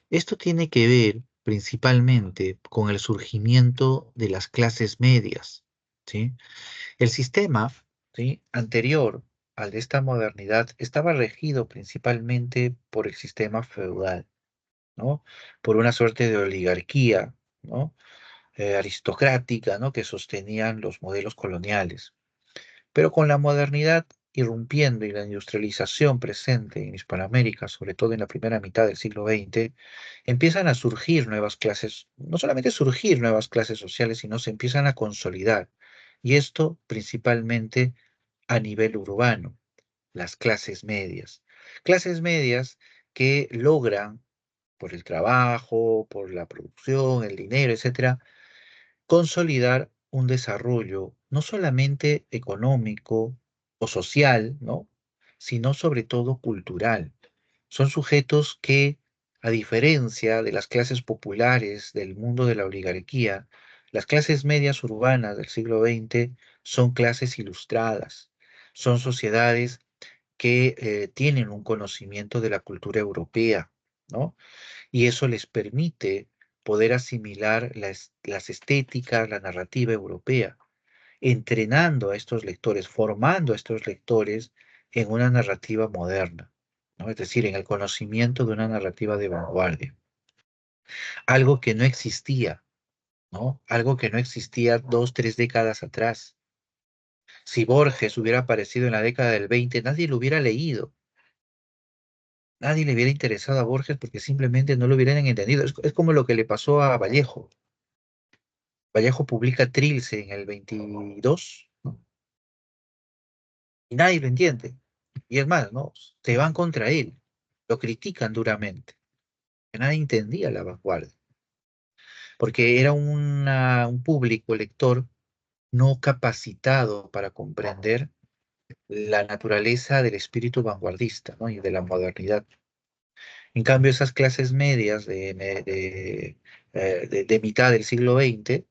A: Esto tiene que ver principalmente con el surgimiento de las clases medias, ¿sí? El sistema, ¿sí? Anterior al de esta modernidad estaba regido principalmente por el sistema feudal, ¿no? Por una suerte de oligarquía, ¿no? Aristocrática, ¿no? Que sostenían los modelos coloniales. Pero con la modernidad irrumpiendo y la industrialización presente en Hispanoamérica, sobre todo en la primera mitad del siglo XX, empiezan a surgir nuevas clases, no solamente surgir nuevas clases sociales, sino se empiezan a consolidar. Y esto principalmente a nivel urbano, las clases medias. Clases medias que logran, por el trabajo, por la producción, el dinero, etcétera, consolidar un desarrollo no solamente económico o social, ¿no? Sino sobre todo cultural. Son sujetos que, a diferencia de las clases populares del mundo de la oligarquía, las clases medias urbanas del siglo XX son clases ilustradas, son sociedades que tienen un conocimiento de la cultura europea, ¿no? Y eso les permite poder asimilar las estéticas, la narrativa europea, entrenando a estos lectores, formando a estos lectores en una narrativa moderna, ¿no? Es decir, en el conocimiento de una narrativa de vanguardia. Algo que no existía, ¿no? Algo que no existía 2, 3 décadas atrás. Si Borges hubiera aparecido en la década del 20, nadie lo hubiera leído. Nadie le hubiera interesado a Borges porque simplemente no lo hubieran entendido. Es como lo que le pasó a Vallejo. Vallejo publica Trilce en el 22, ¿no? Y nadie lo entiende. Y es más, ¿no? Se van contra él, lo critican duramente, que nadie entendía la vanguardia, porque era un público lector no capacitado para comprender la naturaleza del espíritu vanguardista, ¿no? Y de la modernidad. En cambio, esas clases medias de mitad del siglo XX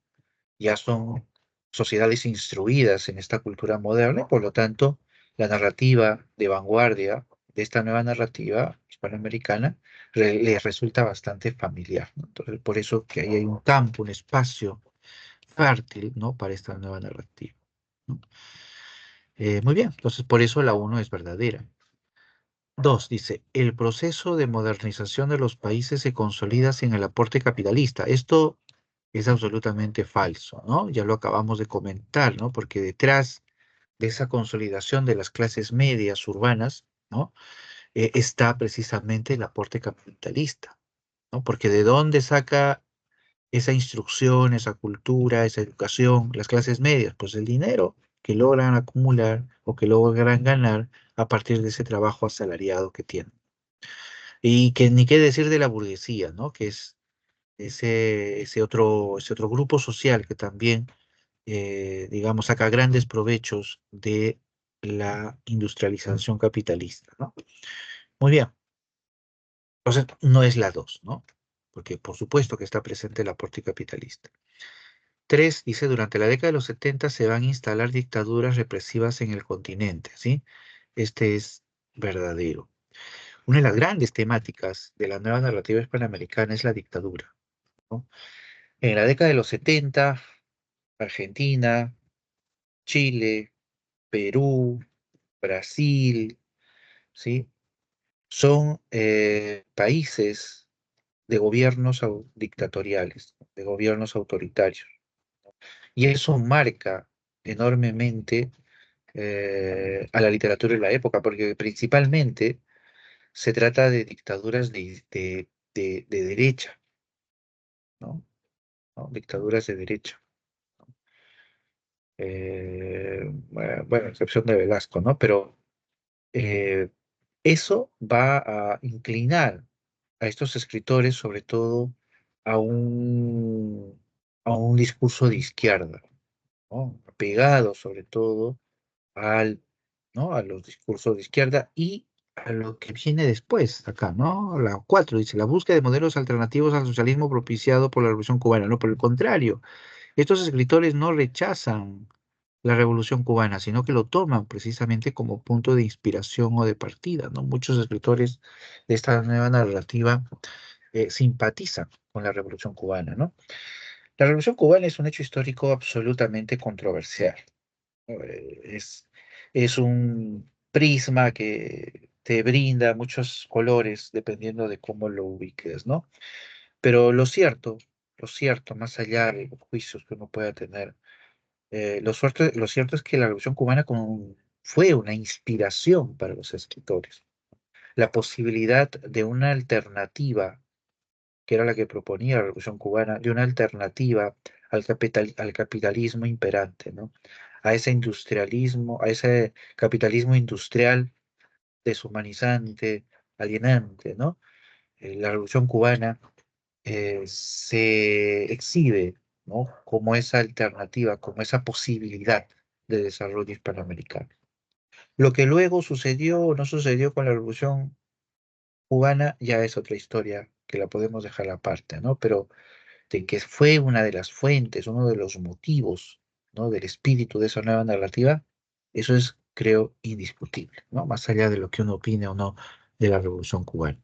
A: ya son sociedades instruidas en esta cultura moderna y por lo tanto la narrativa de vanguardia de esta nueva narrativa hispanoamericana les resulta bastante familiar, ¿no? Entonces, por eso que ahí hay un campo, un espacio fértil, ¿no? Para esta nueva narrativa, ¿no? Muy bien, entonces por eso la uno es verdadera. Dos, dice, el proceso de modernización de los países se consolida sin el aporte capitalista. Esto es absolutamente falso, ¿no? Ya lo acabamos de comentar, ¿no? Porque detrás de esa consolidación de las clases medias urbanas, ¿no? Está precisamente el aporte capitalista, ¿no? Porque ¿de dónde saca esa instrucción, esa cultura, esa educación, las clases medias? Pues el dinero que logran acumular o que logran ganar a partir de ese trabajo asalariado que tienen. Y que ni qué decir de la burguesía, ¿no? Que es ese otro grupo social que también, digamos, saca grandes provechos de la industrialización capitalista, ¿no? Muy bien. Entonces, no es la dos, ¿no? Porque por supuesto que está presente el aporte capitalista. Tres, dice, durante la década de los 70 se van a instalar dictaduras represivas en el continente, ¿sí? Este es verdadero. Una de las grandes temáticas de la nueva narrativa hispanoamericana es la dictadura, ¿no? En la década de los 70, Argentina, Chile, Perú, Brasil, ¿sí? Son países de gobiernos dictatoriales, de gobiernos autoritarios. Y eso marca enormemente a la literatura de la época, porque principalmente se trata de dictaduras de derecha, ¿no? ¿No? Dictaduras de derecha. Bueno, a excepción de Velasco, ¿no? Pero eh, eso va a inclinar a estos escritores, sobre todo, a un discurso de izquierda, ¿no? Apegado, sobre todo, al, ¿no? A los discursos de izquierda y a lo que viene después, acá, ¿no? La 4 dice, la búsqueda de modelos alternativos al socialismo propiciado por la Revolución Cubana. No, por el contrario, estos escritores no rechazan la Revolución Cubana, sino que lo toman precisamente como punto de inspiración o de partida, ¿no? Muchos escritores de esta nueva narrativa simpatizan con la Revolución Cubana, ¿no? La Revolución Cubana es un hecho histórico absolutamente controversial, ¿no? Es un prisma que te brinda muchos colores dependiendo de cómo lo ubiques, ¿no? Pero lo cierto, más allá de los juicios que uno pueda tener, lo cierto es que la Revolución Cubana fue una inspiración para los escritores. La posibilidad de una alternativa, que era la que proponía la Revolución Cubana, de una alternativa al capitalismo imperante, ¿no? A ese industrialismo, a ese capitalismo industrial deshumanizante, alienante, ¿no? La Revolución Cubana se exhibe, ¿no? Como esa alternativa, como esa posibilidad de desarrollo hispanoamericano. Lo que luego sucedió o no sucedió con la Revolución Cubana ya es otra historia que la podemos dejar aparte, ¿no? Pero de que fue una de las fuentes, uno de los motivos, ¿no? Del espíritu de esa nueva narrativa, eso es, creo, indiscutible, ¿no? Más allá de lo que uno opine o no de la Revolución Cubana.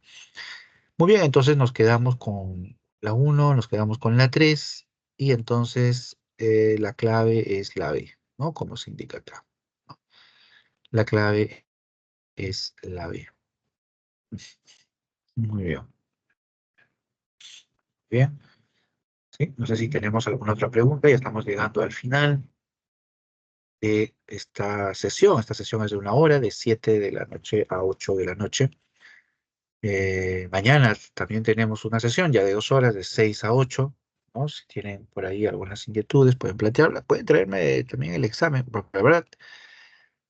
A: Muy bien, entonces nos quedamos con la uno, nos quedamos con la 3 y entonces la clave es la B, ¿no? Como se indica acá. La clave es la B. Muy bien. Bien, ¿sí? No sé si tenemos alguna otra pregunta, ya estamos llegando al final de esta sesión. Esta sesión es de 1 hora, de 7 de la noche a 8 de la noche. Mañana también tenemos una sesión ya de 2 horas, de 6 a 8, ¿no? Si tienen por ahí algunas inquietudes, pueden plantearlas. Pueden traerme también el examen, porque la verdad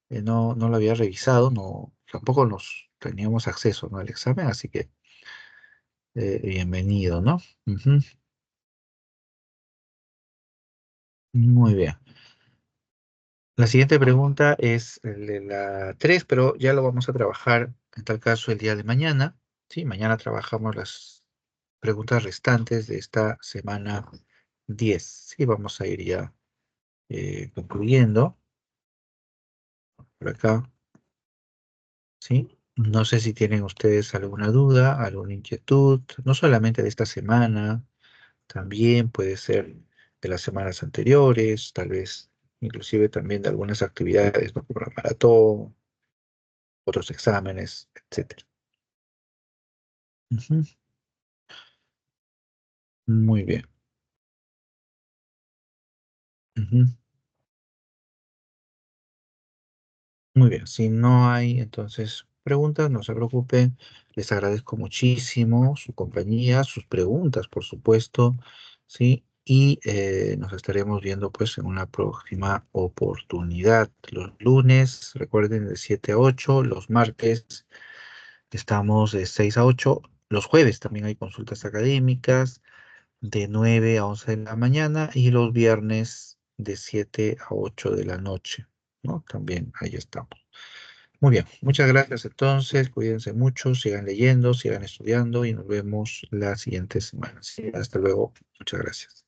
A: no lo había revisado, no, tampoco nos teníamos acceso, ¿no? Al examen, así que bienvenido, ¿no? Ujú. Muy bien. La siguiente pregunta es el de la 3, pero ya lo vamos a trabajar en tal caso el día de mañana. Sí, mañana trabajamos las preguntas restantes de esta semana 10. Sí, vamos a ir ya concluyendo por acá. Sí, no sé si tienen ustedes alguna duda, alguna inquietud, no solamente de esta semana, también puede ser de las semanas anteriores, tal vez inclusive también de algunas actividades, ¿no? Como la maratón, otros exámenes, etcétera. Ujú. Muy bien. Ujú. Muy bien. Si no hay entonces preguntas, no se preocupen. Les agradezco muchísimo su compañía, sus preguntas, por supuesto, ¿sí? Y nos estaremos viendo pues en una próxima oportunidad. Los lunes, recuerden, de 7 a 8, los martes estamos de 6 a 8, los jueves también hay consultas académicas de 9 a 11 de la mañana y los viernes de 7 a 8 de la noche, ¿no? También ahí estamos. Muy bien, muchas gracias entonces, cuídense mucho, sigan leyendo, sigan estudiando y nos vemos la siguiente semana. Sí, hasta luego, muchas gracias.